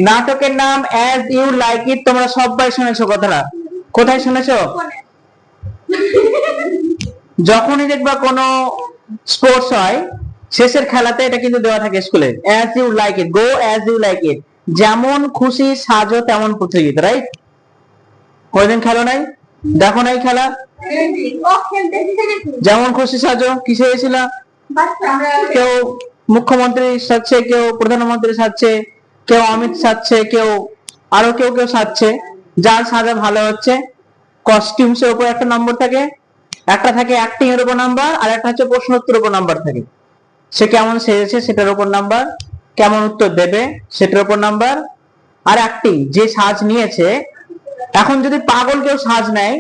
নাটকের নাম as you like ইট, তোমরা সবাই শুনেছো কথাটা। কোথায় শুনেছো? যখনই দেখবা কোনো স্পোর্টস হয় শেষের খেলাতে এটা কিন্তু দেওয়া থাকে স্কুলে, as you like it, go as you like it, যেমন খুশি সাজো তেমন প্রতিযোগিতা, রাইট? কয়দিন খেলো নাই? দেখো নাই খেলা? যেমন খুশি সাজো কিসে হয়েছিল? কেউ মুখ্যমন্ত্রী সাজছে, কেউ প্রধানমন্ত্রী সাজছে, কেউ অমিত সাজছে, কেউ আরো কেউ কেউ সাজছে। যার সাজা ভালো হচ্ছে কস্টিউমস এর উপর একটা নম্বর থাকে, একটা থাকে অ্যাক্টিং এর উপর নাম্বার, আর একটা হচ্ছে প্রশ্নোত্তর উপর নাম্বার থাকে। সে কেমন সেজেছে সেটার উপর নাম্বার, কেমন উত্তর দেবে সেটার উপর নাম্বার, আর অ্যাক্টিং যে সাজ নিয়েছে। এখন যদি পাগল কেউ সাজ নেয়,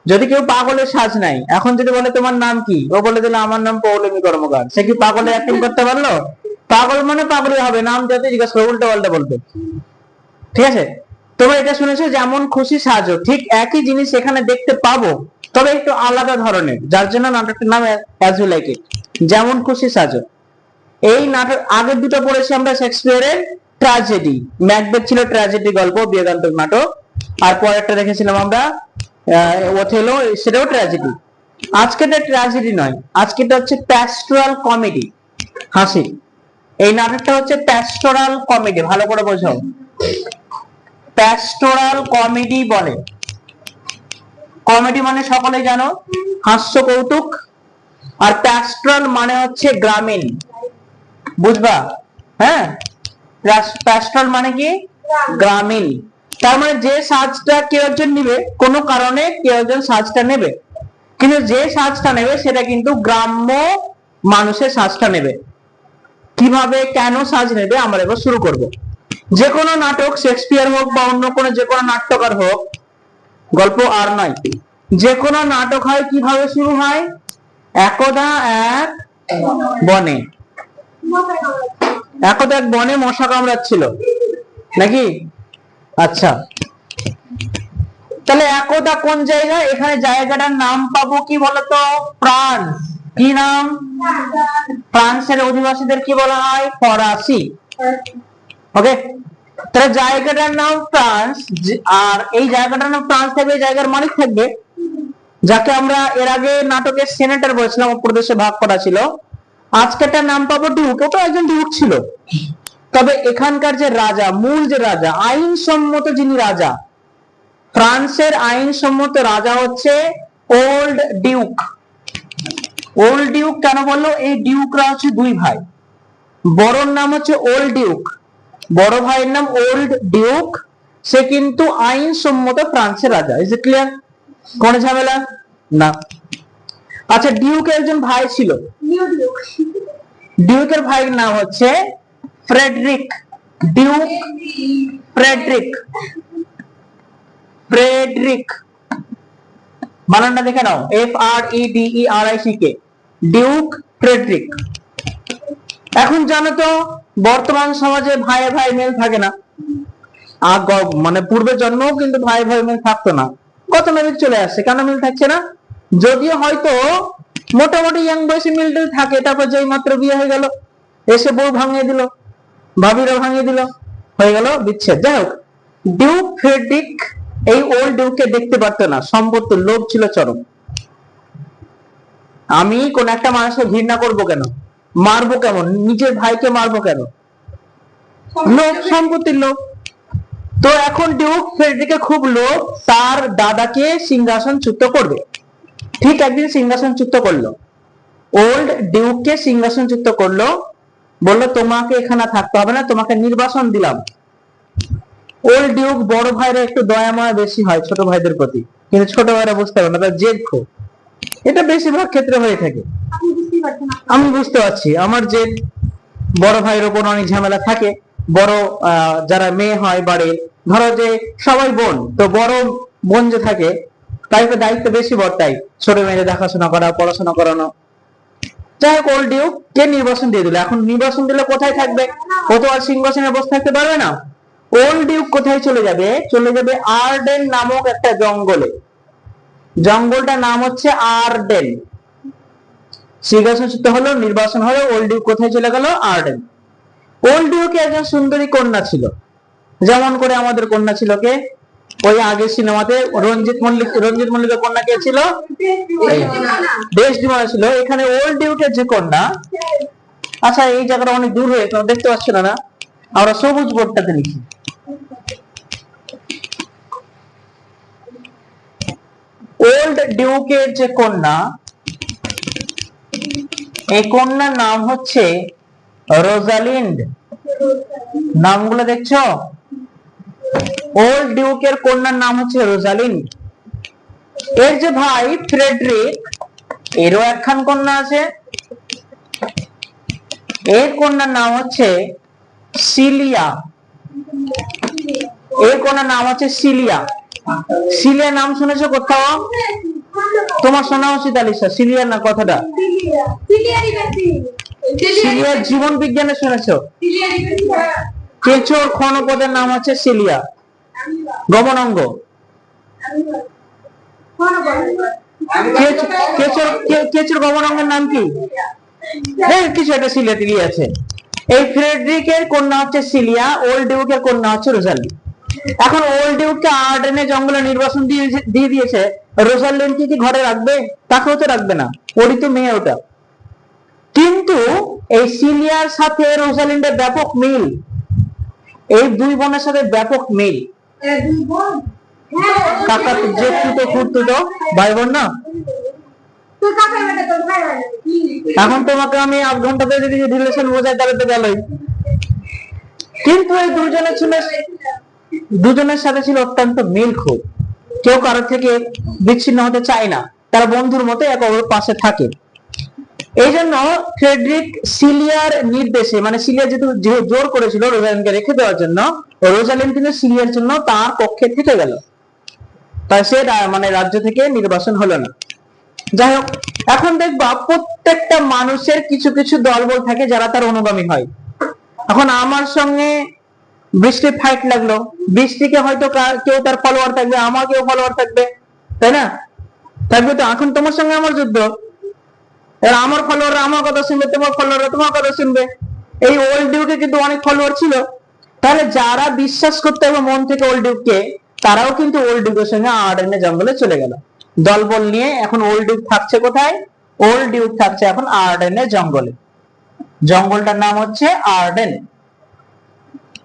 যদি কেউ পাগলের সাজ নেয়, এখন যদি বলে তোমার নাম কি, ও বলে দিল আমার নাম পৌলমী কর্মকার, সে কি পাগলের অ্যাক্টিং করতে পারলো? পাগল মানে পাগলই হবে, নাম যাতে জিজ্ঞাসা করে উল্টা পাল্টা বলবে। ঠিক আছে, তোমরা এটা শুনেছো যেমন খুশি সাজো, ঠিক একই জিনিস এখানে দেখতে পাবো, তবে একটু আলাদা ধরনের, যার জন্য নাটকটির নাম অ্যাজ ইউ লাইক ইট, যেমন খুশি সাজো। এই নাটক আগের দুটো পড়েছি আমরা শেক্সপিয়ারের ট্র্যাজেডি, ম্যাকবেথ ছিল ট্র্যাজেডি গল্প, বিয়োগান্তক নাটক, আর পরেরটা দেখেছিলাম আমরা ওথেলো, সেটাও ট্র্যাজেডি। আজকেটা ট্র্যাজেডি নয়, আজকেটা হচ্ছে প্যাস্টোরাল কমেডি, হাসি। এই নাটকটা হচ্ছে প্যাস্টোরাল কমেডি, ভালো করে বোঝাও, প্যাস্টোরাল কমেডি বলে। কমেডি মানে সকলেই জানো হাস্য কৌতুক, আর প্যাস্টোরাল মানে হচ্ছে গ্রামীণ, বুঝবা? হ্যাঁ, প্যাস্টোরাল মানে কি? গ্রামীণ। তার মানে যে সাজটা কেউ একজন নিবে, কোনো কারণে কেউ একজন সাজটা নেবে, কিন্তু যে সাজটা নেবে সেটা কিন্তু গ্রাম্য মানুষের সাজটা নেবে। কিভাবে, কেন সাজ নেবে, আমরা এবার শুরু করব। যে কোনো নাটক, শেক্সপিয়ার হোক বা অন্য কোনো যে কোনো নাট্যকার হোক, গল্প আর নয়, যে কোনো নাটক হয় কিভাবে শুরু হয়? একদা এক বনে, একদা এক বনে মশা কামড়াচ্ছিল, নাকি? আচ্ছা, তাহলে একদা কোন জায়গা? এখানে জায়গাটার নাম পাবো কি বলতো? ফ্রান্স। কি নাম? ফ্রান্সের অধিবাসীদের কি বলা হয়? ফরাসি। ওকে, তাহলে জায়গাটার নাম ফ্রান্স, আর এই জায়গাটার নাম ফ্রান্স থাকবে, এই জায়গার মালিক থাকবে যাকে আমরা এর আগে নাটকের সেনেটর বলেছিলাম, প্রদেশে ভাগ করা ছিল। আজকেটার নাম পাবো ডিউক, ওটা একজন ডিউক ছিল। তবে এখানকার যে রাজা, মূল যে রাজা, আইনসম্মত যিনি রাজা, ফ্রান্সের আইনসম্মত রাজা হচ্ছে ওল্ড ডিউক। ওল্ড ডিউক কেন বললো? এই ডিউকরা হচ্ছে দুই ভাই, বড়র নাম হচ্ছে ওল্ড ডিউক, বড় ভাইয়ের নাম ওল্ড ডিউক, সে কিন্তু আইনসম্মত ফ্রান্সের রাজা। Is it clear? কোন ঝামেলা না? আচ্ছা, ডিউকের একজন ভাই ছিল, ডিউকের ভাইয়ের নাম হচ্ছে ফ্রেডরিক। ডিউক ফ্রেডরিক, ফ্রেডরিক বানানটা দেখে নাও, FREDERIC, ডিউক ফ্রেডরিক। এখন জানো তো বর্তমান সমাজে ভাই ভাই মেল থাকে না, মানে পূর্বে জন্মেও কিন্তু ভাই ভাই মেল থাকতো না, কত মেল চলে আসছে, কেন মিল থাকছে না? যদিও হয়তো মোটামুটি ইয়াং বয়সে মিল থাকে, তারপর যেই মাত্র বিয়ে হয়ে গেল এসে বউ ভাঙিয়ে দিল, ভাবিরা ভাঙিয়ে দিল, হয়ে গেল বিচ্ছেদ। যাই হোক, ডিউক ফ্রেডরিক এই ওল্ড ডিউককে দেখতে পারতো না, সম্পত্তির লোভ ছিল চরম। আমি কোন একটা মানুষকে ঘৃণা করব কেন, মারবো কেমন, নিজের ভাইকে মারবো কেন? লোভ, সম্পত্তির লোভ। তো এখন ডিউক ফ্রেডরিকের খুব লোভ, তার দাদাকে সিংহাসনচ্যুত করবে। ঠিক একদিন সিংহাসনচ্যুত করলো, ওল্ড ডিউককে সিংহাসনচ্যুত করলো, বললো তোমাকে এখানে থাকতে হবে না, তোমাকে নির্বাসন দিলাম। ওল্ড ডিউক বড় ভাইরা একটু দয়া মায়া বেশি হয় ছোট ভাইদের প্রতি, কিন্তু ছোট ভাইরা বুঝতে পারে না, তার জেদ খুব। এটা বেশিরভাগ ক্ষেত্রে হয়ে থাকে, আমি বুঝতে পারছি। আমার জেদ, বড় ভাইয়ের ওপর অনেক ঝামেলা থাকে। বড় যারা মেয়ে হয় বাড়ির, ধরো যে সবাই বোন, তো বড় বোন যে থাকে তাই দায়িত্ব বেশি বর্তায়, ছোট মেয়েদের দেখাশোনা করা, পড়াশোনা করানো। যাই হোক, ওল্ড ডিউক কে নির্বাসন দিয়ে দিল। এখন নির্বাসন দিলে কোথায় থাকবে? ও তো আর সিংহাসনে বসে থাকতে পারবে না। ওল্ড ডিউক কোথায় চলে যাবে? চলে যাবে আর্ডেন নামক একটা জঙ্গলে। জঙ্গলটার নাম হচ্ছে আর্ডেন। সিংহাসনচ্যুত হলো, নির্বাসন হলো, ওল্ড ডিউক কোথায় চলে গেল? আর্ডেন। ওল্ড ডিউকে একজন সুন্দরী কন্যা ছিল, যেমন করে আমাদের কন্যা ছিল কে, ওই আগের সিনেমাতে রঞ্জিত মল্লিকের কন্যা কে ছিল, ডেসডিমোনা ছিল। এখানে ওল্ড ডিউকের যে কন্যা, আচ্ছা এই জায়গাটা অনেক দূর হয়ে দেখতে পাচ্ছ না, আমরা সবুজ বোর্ডটাতে লিখি। ওল্ড ডিউকের যে কন্যা, এই কন্যার নাম হচ্ছে রোজালিন্ড। নামগুলো দেখছো, ওল্ড ডিউকের কন্যার নাম হচ্ছে রোজালিন্ড। এর যে ভাই ফ্রেডরিক, এরও একখান কন্যা আছে, এর কন্যার নাম হচ্ছে সিলিয়া। এর কন্যার নাম হচ্ছে সিলিয়া। সিলিয়া নাম শুনেছো কোথাও? তোমার শোনা উচিত আলিশা, সিলিয়ার না কথাটা, সিলিয়ার জীবন বিজ্ঞানে শুনেছো? কেঁচোর ক্ষণপদের নাম হচ্ছে সিলিয়া, গমনাঙ্গ। কেঁচোর গমনাঙ্গের নাম কি? কিছু একটা সিলিয়া টিলিয়া আছে। এই ফ্রেডরিকের কন্যা হচ্ছে সিলিয়া, ওল্ড ডিউকের কন্যা হচ্ছে রোজালিন্ড। এখন ওল্ড ডিউককে আর্ডেনে জঙ্গলে নির্বাসন দিয়ে দিয়েছে, রোজালিন্ডকে কি ঘরে রাখবে? তাকেও তো রাখবে না, ওরই তো মেয়ে ওটা। কিন্তু এই সিলিয়ার সাথে রোজালিন্ডের ব্যাপক মিল, এই দুই বোনের সাথে ব্যাপক মিল। কাকা জেঠুতো খুঁড়তুতো ভাই বোন না। এখন তোমাকে আমি 8 ঘন্টাতে যদি রিলেশন বোঝাই তাহলে তো গেলই। কিন্তু এই দুজনের সাথে ছিল অত্যন্ত মিল, খুব। কেউ কারোর থেকে বিচ্ছিন্ন হতে চায় না, তারা বন্ধুর মতো এক অপরের পাশে থাকে। এই জন্য ফ্রেডরিক সিলিয়ার নির্দেশে, মানে সিলিয়া যেহেতু জোর করেছিল রোজালিন্ডকে রেখে দেওয়ার জন্য, রোজালিন্ড কিন্তু সিলিয়ার জন্য তার পক্ষে থেকে গেল, তাই সে মানে রাজ্য থেকে নির্বাসন হলো না। যাই হোক, এখন দেখবা প্রত্যেকটা মানুষের কিছু কিছু দলবল থাকে যারা তার অনুগামী হয়। এখন আমার সঙ্গে বৃষ্টির ফাইট লাগলো, বৃষ্টিকে হয়তো কেউ তার ফলোয়ার থাকবে, আমার কেউ ফলোয়ার থাকবে, তাই না? থাকবে তো। এখন তোমার সঙ্গে আমার যুদ্ধ, আমার ফলোয়াররা আমার কথা শুনবে, তোমার ফলোয়াররা তোমার কথা শুনবে। এই ওল্ড ডিউকে কিন্তু অনেক ফলোয়ার ছিল, তাহলে যারা বিশ্বাস করতে হবে মন থেকে ওল্ড ডিউককে, তারাও কিন্তু ওল্ড ডিউকের সঙ্গে আর্ডেনে জঙ্গলে চলে গেল দলবল নিয়ে। এখন ওল্ড ডিউক থাকছে কোথায়? ওল্ড ডিউক থাকছে এখন আর্ডেনে জঙ্গলে। জঙ্গলটার নাম হচ্ছে আর্ডেন।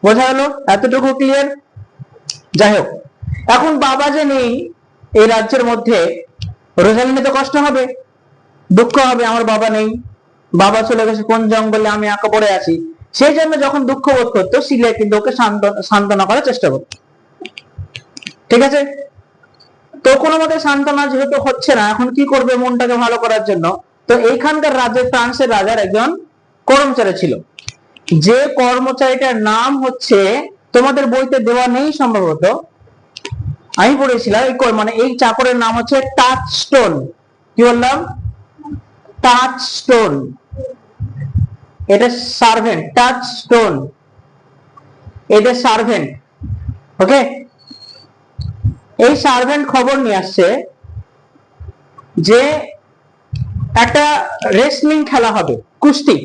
বোঝা গেল? এতটুকু ক্লিয়ার? যাই হোক, এখন বাবা যে নেই এই রাজ্যের মধ্যে, রোজালিন্ডের তো কষ্ট হবে, দুঃখ হবে, আমার বাবা নেই, বাবা চলে গেছে কোন জঙ্গলে, আমি একা পড়ে আছি। সেই জন্য যখন দুঃখ বোধ করতো, সিলিয়া কিন্তু ওকে সান্ত্বনা করার চেষ্টা করতো। ঠিক আছে? তো কোনো মতে সান্ত্বনা যেহেতু হচ্ছে না, এখন কি করবে মনটাকে ভালো করার জন্য? তো এইখানকার রাজ্যের, ফ্রান্সের রাজার একজন কর্মচারী ছিল, যে কর্মচারীটার নাম হচ্ছে, তোমাদের বইতে দেওয়া নেই সম্ভবত, আমি পড়েছিলাম, মানে এই চাকরের নাম হচ্ছে টাচস্টোন। কি বললাম? টাচস্টোন। এটা সার্ভেন্ট, টাচস্টোন এটা সার্ভেন্ট। ওকে, এই সার্ভেন্ট খবর নিয়ে আসছে যে একটা রেসলিং খেলা হবে, কুস্তি।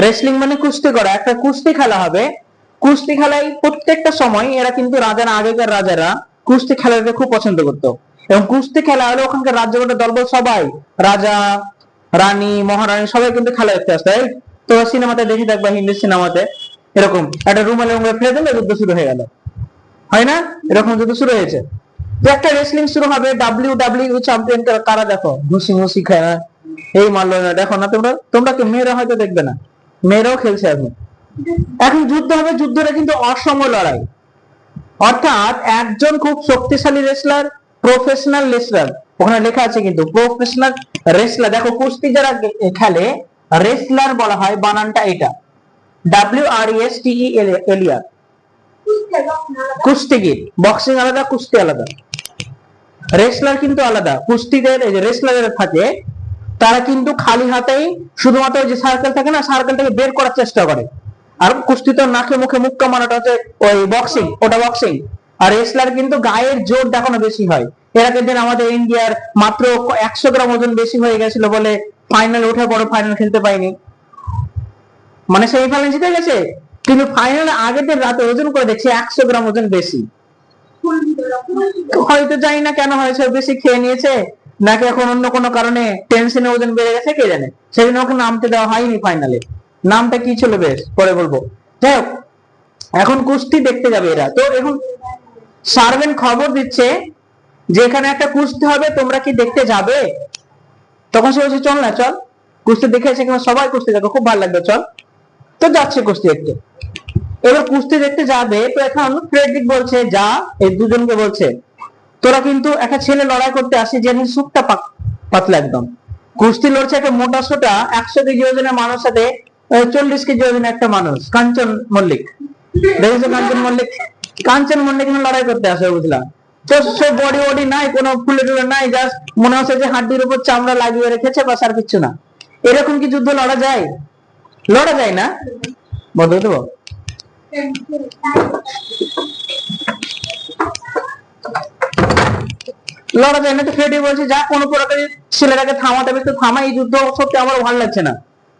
রেসলিং মানে কুস্তি করা, একটা কুস্তি খেলা হবে। কুস্তি খেলায় প্রত্যেকটা সময় এরা কিন্তু রাজারা, আগেকার রাজারা কুস্তি খেলাটা খুব পছন্দ করতো, এবং কুস্তি খেলা হলে ওখানকার রাজ্যগত দলবল সবাই, রাজা রানী মহারানী সবাই কিন্তু খেলা দেখতে আসতো। তো সিনেমাতে দেখি দেখবা, হিন্দি সিনেমাতে এরকম একটা রুমালে ফেলে দিলে যুদ্ধ শুরু হয়ে গেল, হয় না? এরকম যুদ্ধ শুরু হয়েছে। তো একটা রেসলিং শুরু হবে, WWE চ্যাম্পিয়ন কারা দেখো, ঘুষি ঘুষি খায় না, এই মারলো না, দেখো না তোমরা, তোমরা কি মেয়েরা হয়তো দেখবে না, মেয়েরাও খেলছে এখন। এখন যুদ্ধ হবে, যুদ্ধটা কিন্তু অসম লড়াই, অর্থাৎ একজন খুব শক্তিশালী রেসলার, প্রফেশনাল রেসলার, ওখানে লেখা আছে কিন্তু প্রফেশনাল রেসলার। দেখো কুস্তি যারা খেলে রেসলার বলা হয়, বানানটা এটা WRESTELER। কুস্তিগির, বক্সিং আলাদা, কুস্তি আলাদা, রেসলার কিন্তু আলাদা। কুস্তিদের এই যে রেসলার থাকে, তারা কিন্তু খালি হাতেই শুধুমাত্র যে সার্কেল থাকে না, সার্কেলটাকে বের করার চেষ্টা করে। আর কুস্তি তো নাকে মুখে মুক্কা মারাটা হচ্ছে ওই বক্সিং, ওটা বক্সিং। আর রেসলার কিন্তু গায়ের জোর দেখানো বেশি হয়। এর আগের দিন আমাদের ইন্ডিয়ার মাত্র 100 গ্রাম ওজন বেশি হয়ে গেছিল বলে ফাইনাল ওঠার পর ফাইনাল খেলতে পাইনি, মানে সেমিফাইনাল জিতে গেছে, কিন্তু ফাইনালে আগের দিন রাতে ওজন করে দেখছি 100 গ্রাম ওজন বেশি। হয়তো জানি না কেন হয়েছে, বেশি খেয়ে নিয়েছে নাকি এখন অন্য কোনো কারণে টেনশনে ওজন বেড়ে গেছে, কে জানে। সেদিন ওকে নামতে দেওয়া হয়নি ফাইনালে। নামটা কি ছিল বেশ পরে বলবো। যাই হোক, এখন কুস্তি দেখতে যাবে এরা। তো এখন সার্ভেন্ট খবর দিচ্ছে যে এখানে একটা কুস্তি হবে, তোমরা কি দেখতে যাবে? তখন সে বলছে চল না, চল কুস্তি দেখে এসে, সবাই কুস্তি দেখো, খুব ভালো লাগবে, চল। তো যাচ্ছে কুস্তি দেখতে। এবার কুস্তি দেখতে যাবে, তো এখন ফ্রেডরিক বলছে যা, এই দুজনকে বলছে তোরা কিন্তু একটা ছেলে লড়াই করতে আসে যে সুখটা পাতলা একদম, কুস্তি লড়ছে একটা মোটা সোটা 100 কেজি ওজনের মানুষ সাথে 40 কেজি ওজনের একটা মানুষ, কাঞ্চন মল্লিক। দেখেছো কাঞ্চন মল্লিক? কাঞ্চন মল্লিক লড়াই করতে আসে, বুঝলাম। তো সে বডি ওডি নাই, কোনো ফুলে টুলে নাই, জাস্ট মনে হচ্ছে যে হাড্ডির উপর চামড়া লাগিয়ে রেখেছে, বাস আর কিছু না। এরকম কি যুদ্ধ লড়া যায়? লড়া যায় না, বলতে দেবো। লড়া যায় না। তো ফ্রেডি বলছে যা, কোনো প্রকারে ছেলেটাকে থামাতে হবে, তো থামা, এই যুদ্ধ সত্যি আমার ভালো লাগছে না,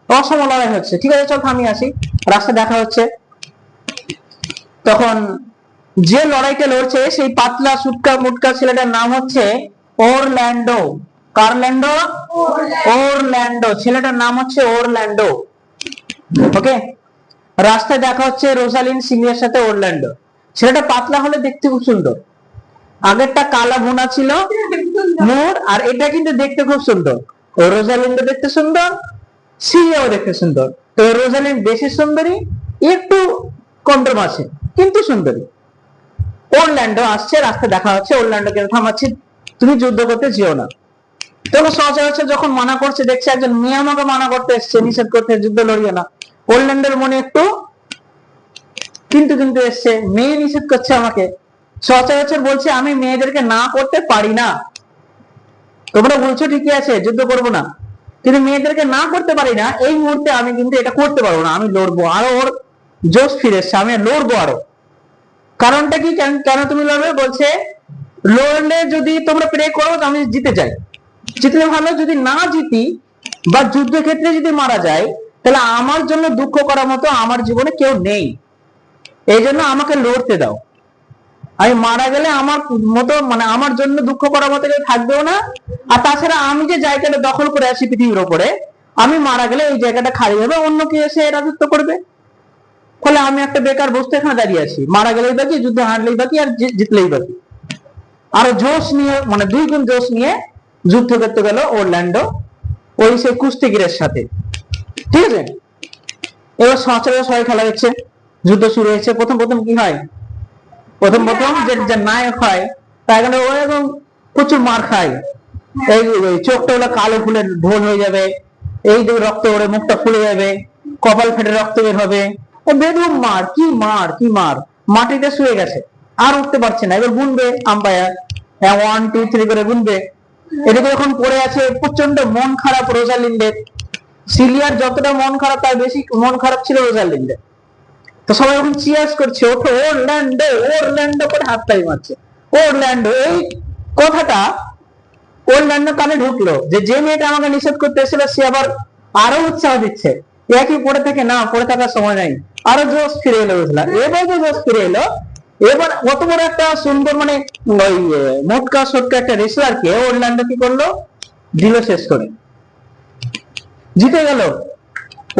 অসম লড়াই হচ্ছে, ঠিক আছে চল থামিয়ে আসি। রাস্তা দেখা হচ্ছে। তখন যে লড়াইটা লড়ছে সেই পাতলা সুটকা মুটকা ছেলেটার নাম হচ্ছে ওরল্যান্ডো। কারল্যান্ডো? ওরল্যান্ডো, ছেলেটার নাম হচ্ছে ওরল্যান্ডো। ওকে, রাস্তায় দেখা হচ্ছে রোজালিন সিং এর সাথে ওরল্যান্ডো। ছেলেটা পাতলা হলে দেখতে খুব সুন্দর, আগেরটা কালা ভুনা ছিল মোর, আর এটা কিন্তু দেখতে খুব সুন্দর। রোজালিন্ডো দেখতে সুন্দর, সিংও দেখতে সুন্দর। তো রোজালিন বেশি সুন্দরী, একটু কন্ট্রোম আছে, কিন্তু সুন্দরী। ওরল্যান্ডো আসছে, রাস্তায় দেখা হচ্ছে, ওরল্যান্ডোকে থামাচ্ছি, তুমি যুদ্ধ করতে যেও না। তখন সচরাচর যখন মানা করছে, দেখছে একজন মেয়ে আমাকে মানা করতে এসছে, নিষেধ করতে, যুদ্ধ লড়িও না। ওরল্যান্ডোর মনে একটু কিন্তু কিন্তু এসছে, মেয়ে নিষেধ করছে আমাকে। সচরাচর বলছে আমি মেয়েদেরকে না করতে পারি না। তোমরা বলছো ঠিকই আছে যুদ্ধ করবো না, কিন্তু মেয়েদেরকে না করতে পারি না, এই মুহূর্তে আমি কিন্তু এটা করতে পারবো না, আমি লড়বো। আরো ওর জোশ ফিরে এসছে, আমি লড়বো আরো। কারণটা কি, কেন তুমি লড়বে? বলছে লড়লে যদি তোমরা প্রে করো আমি জিতে যাই, জিতলে ভালো, যদি না জিতি বা যুদ্ধক্ষেত্রে যদি মারা যায়, তাহলে আমার জন্য দুঃখ করার মতো আমার জীবনে কেউ নেই, এই জন্য আমাকে লড়তে দাও। আমি মারা গেলে আমার মতো, মানে আমার জন্য দুঃখ করার মতো কেউ থাকবেও না। আর তাছাড়া আমি যে জায়গাটা দখল করে আছি পৃথিবীর উপরে, আমি মারা গেলে এই জায়গাটা খালি হবে, অন্য কেউ এসে রাজত্ব করবে। ফলে আমি একটা বেকার বস্তু এখানে দাঁড়িয়ে আছি, মারা গেলেই বাকি, যুদ্ধে হারলেই বাকি, আর জিতলেই বাকি। আরো জোশ নিয়ে, মানে 2 গুণ জোশ নিয়ে যুদ্ধ করতে গেল ওরল্যান্ডো ওই সেই কুস্তিগিরের সাথে, ঠিক আছে। এবার সচরাচর সবাই খেলা দেখছে, যুদ্ধ শুরু হয়েছে। প্রথম কি হয়, প্রথম যে নায়ক হয় তাই ও একদম প্রচুর মার খায়, এই চোখটা হলো কালো ফুলের ঢোল হয়ে যাবে, এই যে রক্ত ওরে, মুখটা ফুলে যাবে, কপাল ফেটে রক্ত বের হবে, বেদম মার, কি মার কি মার, মাটিতে শুয়ে গেছে, আর উঠতে পারছে না। এবার গুনবে আম্পায়ার, 1 2 3 করে গুনবে। এদিকে এখন পড়ে আছে, প্রচন্ড মন খারাপ রোজালিন্ডের। সিলিয়ার যতটা মন খারাপ, তার বেশি মন খারাপ ছিল রোজালিন্ডের। তো সবাই এখন চিয়ার্স করছে, ওঠো ওরল্যান্ডো, ওরল্যান্ডো করে হাততালি মারছে। ওরল্যান্ডো, এই কথাটা ওরল্যান্ডো কানে ঢুকলো, যে মেয়েটা আমাকে নিষেধ করতে এসেছিল সে আবার আরো উৎসাহ দিচ্ছে। একই পড়ে থাকে না, পড়ে থাকার সময় নাই, আরো জোশ ফিরে এলো, বুঝলাম। এবার যে জোশ ফিরে এলো, এবার অত বড় একটা সুন্দর, মানে ওই মোটকা সোটকা একটা রেসলারকে ওরল্যান্ডো কি করলো, দিল শেষ করে, জিতে গেল।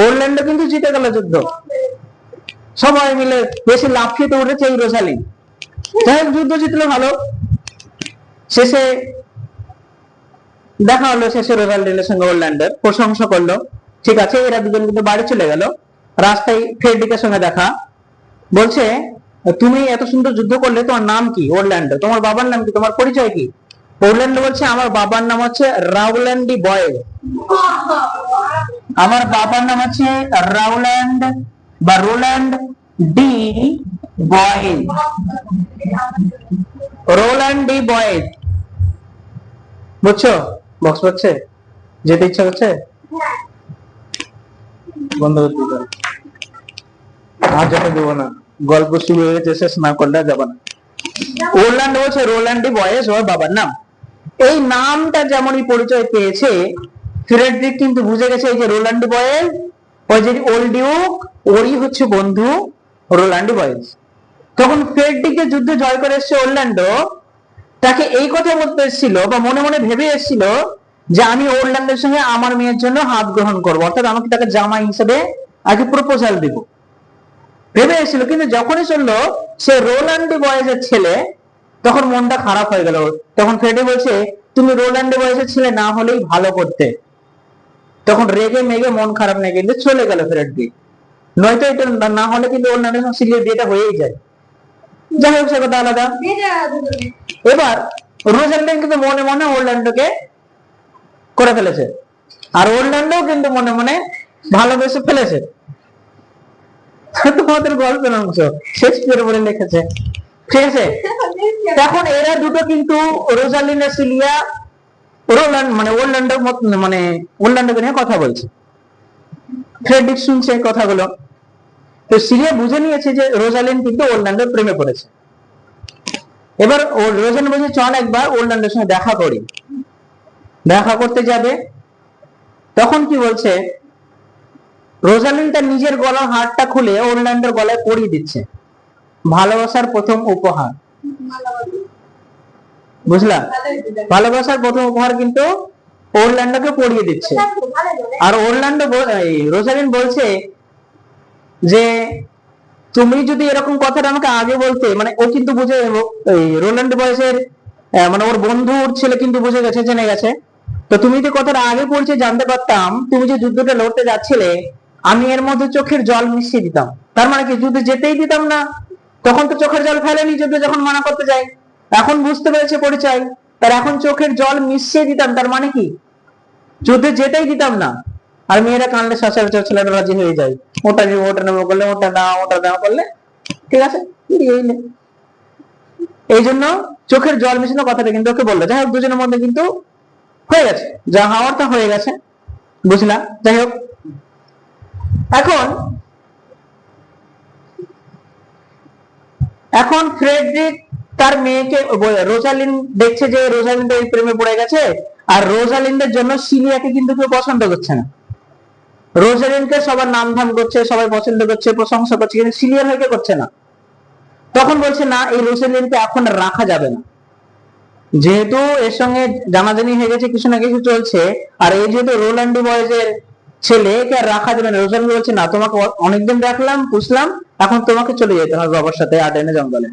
ওরল্যান্ডো কিন্তু জিতে গেল যুদ্ধ, সবাই মিলে বেশি লাফিয়ে উঠেছে এই রোজালিন। যাই হোক, যুদ্ধ জিতলো ভালো। শেষে দেখা হলো, শেষে রোজালিনের সঙ্গে ওরল্যান্ডোর প্রশংসা করলো, ঠিক আছে। এরা দুজন কিন্তু বাড়ি চলে গেল। রাস্তায় ফ্রেডরিকের সঙ্গে দেখা, বলছে তুমি এত সুন্দর যুদ্ধ করলে, তোমার নাম কি? ওরল্যান্ডো। তোমার বাবার নাম কি, তোমার পরিচয় কি? ওরল্যান্ডো বলছে আমার বাবার নাম হচ্ছে রাউল্যান্ডি বয়েল, আমার বাবার নাম হচ্ছে রাউল্যান্ড বা Roland de Boyle, Roland de Boyle. বুঝছো? বক্স পাচ্ছে, যেতে ইচ্ছা করছে, বন্ধ করতে পারে, আর যেতে দেবো না, গল্প শুরু হয়ে গেছে, শেষ না করলে যাবে না। ওরল্যান্ডো বলছে রোল্যান্ড ডি বয়েস ওর বাবার নাম। এই নামটা যেমনই পরিচয় পেয়েছে, ফ্রেডরিক কিন্তু বুঝে গেছে এই যে রোল্যান্ড ডি বয়েস, ও ওই যে ওল্ড ডিউক ওরই হচ্ছে বন্ধু রোল্যান্ডো বয়েজ। তখন ফ্রেডরিকের যুদ্ধে জয় করে এসছে অরল্যান্ডো, তাকে এই কথা বলতে এসেছিল বা মনে মনে ভেবে এসেছিল যে আমি অরল্যান্ডোর সঙ্গে আমার মেয়ের জন্য হাত গ্রহণ করবো, অর্থাৎ আমাকে তাকে জামাই হিসেবে আগে প্রপোজাল দিব, ভেবে এসেছিল। কিন্তু যখনই শুনলো সে রোল্যান্ডো বয়েজের ছেলে, তখন মনটা খারাপ হয়ে গেল। তখন ফ্রেডি বলছে তুমি রোল্যান্ডো বয়েজের ছেলে না হলেই ভালো করতে। তখন রেগে মেগে মন খারাপ নিয়ে কিন্তু চলে গেল ফ্রেডি। নয়তো এটা না হলে কিন্তু অরল্যান্ডোর সঙ্গে সিলিয়ার বিয়েটা হয়েই যায়। যাই হোক, সে কথা আলাদা। এবার রোজালিন্ড কিন্তু মনে মনে অরল্যান্ডোকে করে ফেলেছে, আর অরল্যান্ডো কিন্তু মনে মনে ভালোবেসে ফেলেছে। তোমাদের গল্পের অংশ শেক্সপিয়ার বলে লিখেছে, ঠিক আছে। তখন এরা দুটো কিন্তু রোজালিন্ড আর সিলিয়া অরল্যান্ডোকে নিয়ে কথা বলছে। ফ্রেডরিক শুনছে কথাগুলো, তো সিলিয়া বুঝে নিয়েছে যে রোজালিন্ড কিন্তু অরল্যান্ডোর প্রেমে পড়েছে। এবার রোজালিন্ড বলছে চল একবার অরল্যান্ডোর সঙ্গে দেখা করি। দেখা করতে যাবে, তখন কি বলছে, রোজালিন্ড তার নিজের গলার হারটা খুলে অরল্যান্ডোর গলায় পরিয়ে দিচ্ছে, ভালোবাসার প্রথম উপহার। বুঝলা, ভালোবাসার প্রথম উপহার কিন্তু অরল্যান্ডোকে পরিয়ে দিচ্ছে। আর রোজালিন্ড বলছে যে তুমি যদি এরকম কথাটা আমাকে আগে বলতে, মানে ও কিন্তু বুঝে, রোল্যান্ডো বয়সের মানে ওর বন্ধুর ছেলে কিন্তু বুঝে গেছে, জেনে গেছে। তো তুমি যদি কথাটা আগে পরিচয় জানতে পারতাম, তুমি যে যুদ্ধটা লড়তে যাচ্ছিলে, আমি এর মধ্যে চোখের জল মিশিয়ে দিতাম। তার মানে কি, যুদ্ধে যেতেই দিতাম না। তখন তো চোখের জল ফেলেনি যুদ্ধে যখন মানা করতে যাই, এখন বুঝতে পেরেছে পরিচয়, তার এখন চোখের জল মিশিয়ে দিতাম। তার মানে কি, যুদ্ধে যেতেই দিতাম না। আর মেয়েরা কানলে সচরাচর ছেলেরা রাজি হয়ে যায়, ওটা নিয়ে ওটা নেবো করলে, ওটা দাও করলে, ঠিক আছে। এই জন্য চোখের জল মিশানো কথাটা কিন্তু ওকে বললো। যাই হোক, দুজনের মধ্যে কিন্তু হয়ে গেছে, যা হওয়ার তা হয়ে গেছে, বুঝলা। যাই হোক, এখন ফ্রেডরিক তার মেয়েকে, রোজালিন্ড দেখছে যে রোজালিন্ড এই প্রেমে পড়ে গেছে, আর রোজালিন্ডের জন্য সিলিয়াকে কিন্তু কেউ পছন্দ করছে না। রোজালিন্ডকে সবার নাম ধাম করছে, সবাই পছন্দ করছে, প্রশংসা করছে, কিন্তু সিলিয়ার হয়ে করছে না। তখন বলছে না, এই রোজালিন্ডকে এখন রাখা যাবে না, যেহেতু এর সঙ্গে জানাজানি হয়ে গেছে, কিছু না কিছু চলছে, আর এই যেহেতু রোল্যান্ডো বয়েজের ছেলে, কে আর রাখা যাবে না। রোজালিন্ড বলছে না, তোমাকে অনেকদিন রাখলাম, পুষলাম, এখন তোমাকে চলে যেতে হবে বাবার সাথে আর্ডেনে জঙ্গলে,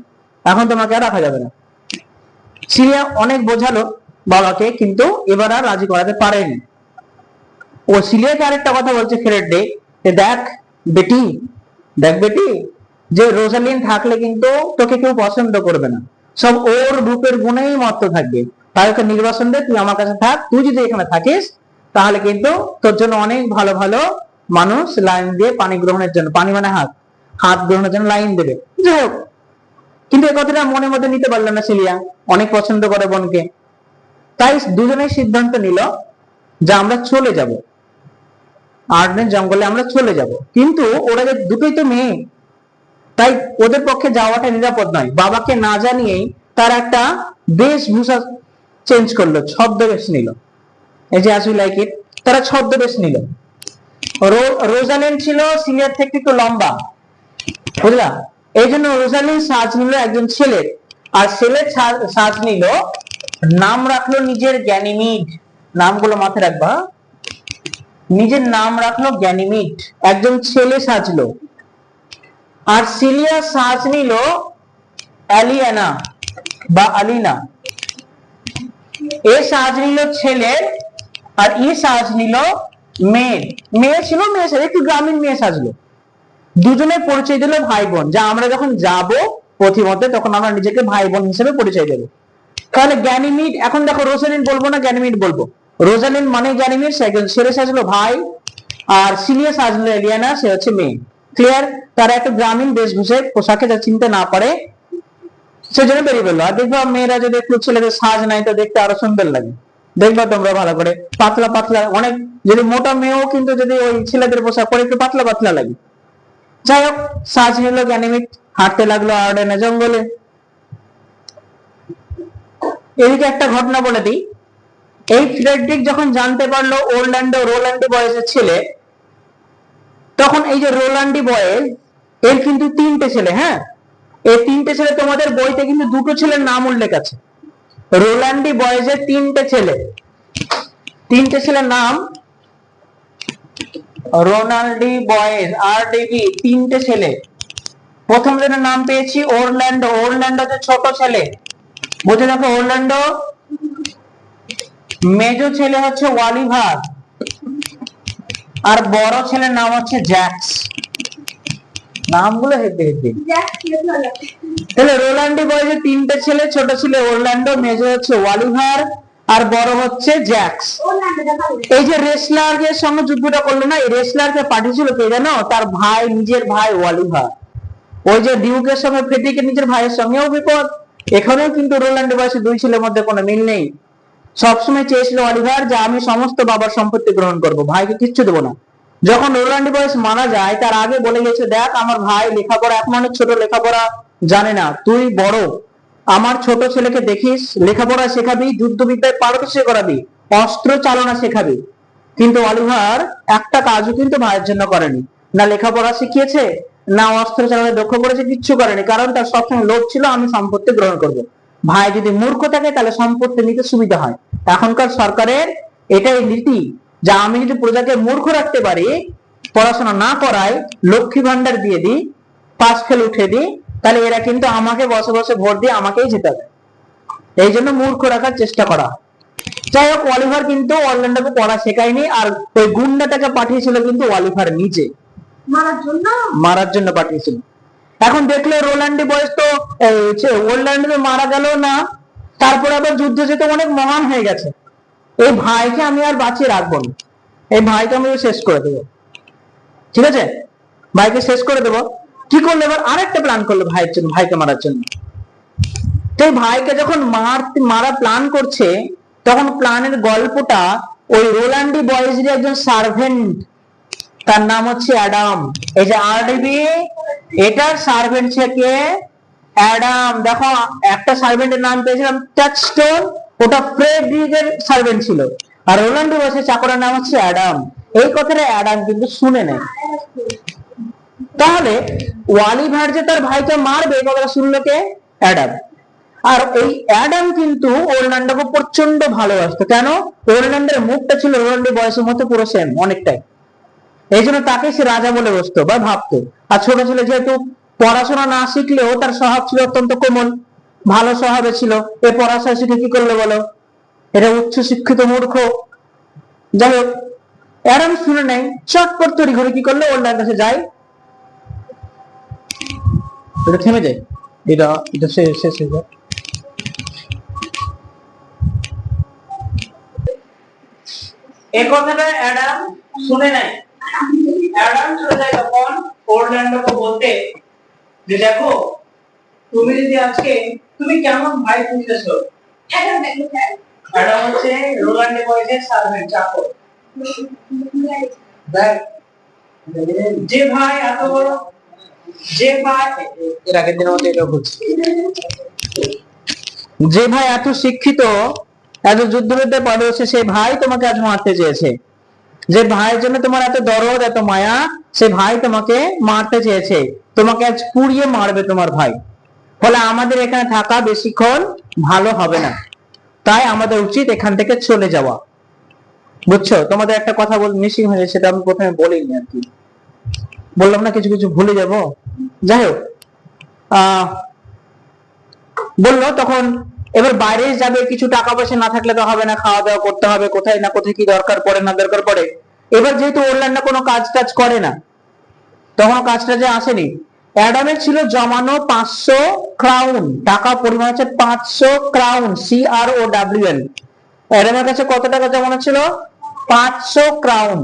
এখন তোমাকে আর রাখা যাবে না। সিরিয়া অনেক বোঝালো বাবাকে, কিন্তু এবার আর রাজি করাতে পারেনি। ও সিলিয়াকে আরেকটা কথা বলছে ফ্রেডরিক, দেখ বেটি, যে রোজালিন্ড থাকলে কিন্তু তোকে কেউ পছন্দ করবে না, সব ওর রূপের গুণেই মত্ত থাকবে, তাই ওকে নির্বাচন দে, তুই আমার কাছে থাক। তুই যদি এখানে থাকিস, তাহলে কিন্তু তোর জন্য অনেক ভালো ভালো মানুষ লাইন দিয়ে পানি গ্রহণের জন্য, পানি মানে হাত গ্রহণের জন্য লাইন দেবে। যাই হোক, কিন্তু এই কথাটা মনের মধ্যে নিতে পারলো না সিলিয়া, অনেক পছন্দ করে বোনকে। তাই দুজনেই সিদ্ধান্ত নিল যে আমরা চলে যাব, আর্ডেন জঙ্গলে আমরা চলে যাব। কিন্তু ওরা যে দুটোই তো মেয়ে, তাই ওদের পক্ষে যাওয়াটা নিরাপদ নয়। বাবাকে না জানিয়েই তার একটা বেশভূষা চেঞ্জ করলো, ছদ্মবেশ নিল। এই যে আসলে লাইক ইট, তারা ছদ্মবেশ নিল। রোজালিন্ড ছিল সিলিয়ার থেকে একটু লম্বা, বুঝলা, এই জন্য রোজালিন্ড সাজ নিল একজন ছেলের, আর ছেলের সাজ নিল, নাম রাখলো নিজের গ্যানিমিড। নামগুলো মাথায় রাখবা, নিজের নাম রাখলো গ্যানিমিড, একজন ছেলে সাজলো। আর সিলিয়া সাজ নিল অ্যালিয়ানা বা আলিনা। এ সাজ নিল ছেলের, আর ই সাজ নিল মেয়ে। মেয়ে ছিল, মেয়ে সাজ, একটু গ্রামীণ মেয়ে সাজলো। দুজনের পরিচয় দিল ভাই বোন, যা আমরা যখন যাব পথিমধ্যে, তখন আমরা নিজেকে ভাই বোন হিসেবে পরিচয় দেবো। তাহলে গ্যানিমিড, এখন দেখো রোজালিন্ড বলবো না গ্যানিমিড বলবো। রোজালিন্ড মানে গ্যানিমিড, সে একজন ছেলে সাজলো ভাই, আর সিলিয়া সাজলো এলিয়ানা, সে হচ্ছে মেয়ে। ক্লিয়ার? তারা একটা গ্রামীণ বেশভূষায় পোশাকে যা চিনতে না পারে, সেজন্য বেরিয়ে বললো। আর দেখবো মেয়েরা যদি একটু ছেলেদের সাজ নাই, তো দেখতে আরো সুন্দর লাগে। দেখবা তোমরা ভালো করে, পাতলা পাতলা, অনেক যদি মোটা মেয়েও কিন্তু যদি ওই ছেলেদের পোশাক পরে একটু পাতলা পাতলা লাগে। যাই হোক, সাজ নিল গ্যানিমিড, হাঁটতে লাগলো আর্ডেনে জঙ্গলে। এদিকে একটা ঘটনা বলে দিই, এই ফ্রেডরিক যখন জানতে পারলো রোল্যান্ডো বয়সের ছেলে, তখন এই যে রোলান্ডি বয়েজ, এর কিন্তু 3টে ছেলে। হ্যাঁ, এই 3টে ছেলে তোমাদের বইতে কিন্তু 2টো ছেলের নাম উল্লেখ আছে। রোলান্ডি বয়েজের 3টে ছেলে, 3টে ছেলের নাম রোনাল্ডি বয়েজ RDB, 3টে ছেলে। প্রথম জনের নাম পেয়েছি অরল্যান্ডো। অরল্যান্ডো যে ছোট ছেলে, বুঝে দেখো অরল্যান্ডো। মেজো ছেলে হচ্ছে ওয়ালিভার, আর বড় ছেলের নাম হচ্ছে জ্যাক্স। নামগুলো হেব্বি হেব্বি। তাহলে রোলান্ডি বয়েজের 3টে ছেলে, ছোট ছেলে অরল্যান্ডো, মেজো হচ্ছে ওয়ালিভার, আর বড় হচ্ছে জ্যাক্স। এই যে রেসলারের সঙ্গে যুদ্ধটা করলো না, এই রেসলারকে পাঠিয়েছিল কে জানো? তার ভাই, নিজের ভাই ওয়ালিভার। ওই যে ডিউকের সঙ্গে ফেটিকে নিজের ভাইয়ের সঙ্গেও বিপদ। এখানেও কিন্তু রোলান্ডো বয়েসের 2 ছেলের মধ্যে কোনো মিল নেই। সবসময় চেয়েছিল অলিভার যে আমি সমস্ত বাবার সম্পত্তি গ্রহণ করব, ভাইকে কিচ্ছু দেবো না। যখন রোলান্ডি বয়েস মারা যায় তার আগে বলে গেছে, দেখ আমার ভাই লেখাপড়া, এখন অনেক ছোট, লেখাপড়া জানে না, তুই বড়, আমার ছোট ছেলেকে দেখিস, লেখাপড়া শেখাবি, যুদ্ধবিদ্যায় পারদর্শী করাবি, অস্ত্র চালনা শেখাবি। কিন্তু অলিভার একটা কাজও কিন্তু ভাইয়ের জন্য করেনি, না লেখাপড়া শিখিয়েছে, না অস্ত্র চালনায় দক্ষ করেছে, কিচ্ছু করেনি। কারণ তার সবসময় লোভ ছিল আমি সম্পত্তি গ্রহণ করব। ভাই যদি মূর্খ থাকে তাহলে সম্পত্তি নিতে সুবিধা হয়। এখনকার সরকারের এটাই নীতি, যে আমি যদি প্রজাকে মূর্খ রাখতে পারি, পড়াশোনা না করাই, লক্ষ্মী ভান্ডার দিয়ে দিই, পাস ফেল উঠে দিই, তাহলে এরা কিন্তু আমাকে বসে বসে ভোট দিয়ে আমাকেই জেতাবে। এই জন্য মূর্খ রাখার চেষ্টা করা। যাই হোক, অলিভার কিন্তু অরল্যান্ডোকে পড়া শেখায়নি, আর ওই গুন্ডাটাকে পাঠিয়েছিল কিন্তু অলিভার নিজে মারার জন্য পাঠিয়েছিল। এখন দেখলে রোলান্ডি বয়েস তো অরল্যান্ডো মারা গেল না, তারপর আবার যুদ্ধ যেতে অনেক মহান হয়ে গেছে। এই ভাইকে আমি আর বাঁচিয়ে রাখবো না, এই ভাইকে আমি শেষ করে দেবো। ঠিক আছে, ভাইকে শেষ করে দেবো। কি করলো এবার? আরেকটা প্ল্যান করলো ভাইয়ের জন্য, ভাইকে মারার জন্য। তো ভাইকে যখন মারা প্ল্যান করছে, তখন প্ল্যানের গল্পটা ওই রোলান্ডি বয়েজের একজন সার্ভেন্ট, তার নাম হচ্ছে অ্যাডাম। এই যে RDB, এটার সার্ভেন্ট কে অ্যাডাম। দেখো একটা সার্ভেন্টের নাম পেয়েছিলাম টাচস্টোন, ওটা ফ্রেডরিকের সার্ভেন্ট ছিল, আর রোলান্ডি বয়েজের চাকরের নাম হচ্ছে অ্যাডাম। এই কথাটা অ্যাডাম কিন্তু শুনে নেয়। তাহলে ওয়ালিভার যে তার ভাইকে মারবে, এই কথাটা শুনলো কে? অ্যাডাম। আর এই অ্যাডাম কিন্তু অরল্যান্ডোকে প্রচন্ড ভালোবাসতো। কেন? অরল্যান্ডোর মুখটা ছিল রোলান্ডি বয়েসের মতো পুরো সেম, অনেকটাই। এই জন্য তাকে সে রাজা বলে বসতো বা ভাবতো। আর ছোট ছেলে যেহেতু পড়াশোনা না শিখলেও তার স্বভাব ছিল অত্যন্ত কোমল, ভালো স্বভাবে ছিল, এ পড়াশোনা শিখে কি করলো বলো? এটা উচ্চ শিক্ষিত মূর্খ। যাই হোক, অ্যাডাম শুনে নেই, চটপট তৈরি করে কি করলো? অরল্যান্ডোর কাছে যায়। এটা থেমে যায়, এটা এটা শেষ হয়ে যায়। এই কথাটা অ্যাডাম শুনে নেয়। অ্যাডাম চলে যায় তখন অরল্যান্ডোকে বলতে যে দেখো, তুমি যদি আজকে, তুমি কেমন ভাই খুঁজতেছো? অ্যাডাম হচ্ছে রোলান্ডি বয়েজের সার্ভেন্ট, চাকর। যে ভাই এত বড়, যে ভাই এর আগের দিনের মতো এটা বলছি, যে ভাই এত শিক্ষিত, এত যুদ্ধবিদ্যায় পারদর্শী, সেই ভাই তোমাকে আজ মারতে চেয়েছে। যে ভাইয়ের জন্য তোমার এত দরদ, এত মায়া, সে ভাই তোমাকে মারতে চেয়েছে, তোমাকে আজ পুড়িয়ে মারবে তোমার ভাই। ফলে আমাদের এখানে থাকা বেশিক্ষণ ভালো হবে না, তাই আমাদের উচিত এখান থেকে চলে যাওয়া। বুঝছো? তোমাদের একটা কথা মিসিং হয়েছে, সেটা আমি প্রথমে বলিনি আর কি, বললাম না কিছু কিছু ভুলে যাব। যাই হোক, বললো তখন এবার বাইরে যাবে, কিছু টাকা পয়সা না থাকলে তো হবে না, খাওয়া দাওয়া করতে হবে, কোথায় না কোথায় কি দরকার পড়ে না দরকার পড়ে। এবার যেহেতু অরল্যান্ডো কোনো কাজ টাজ করে না, তখন কাজটা যে আসেনি, অ্যাডামের ছিল জমানো 500 ক্রাউন টাকা, পরিমাণ হচ্ছে 500 ক্রাউন, CROWN। অ্যাডামের কাছে কত টাকা জমানো ছিল? 500 ক্রাউন।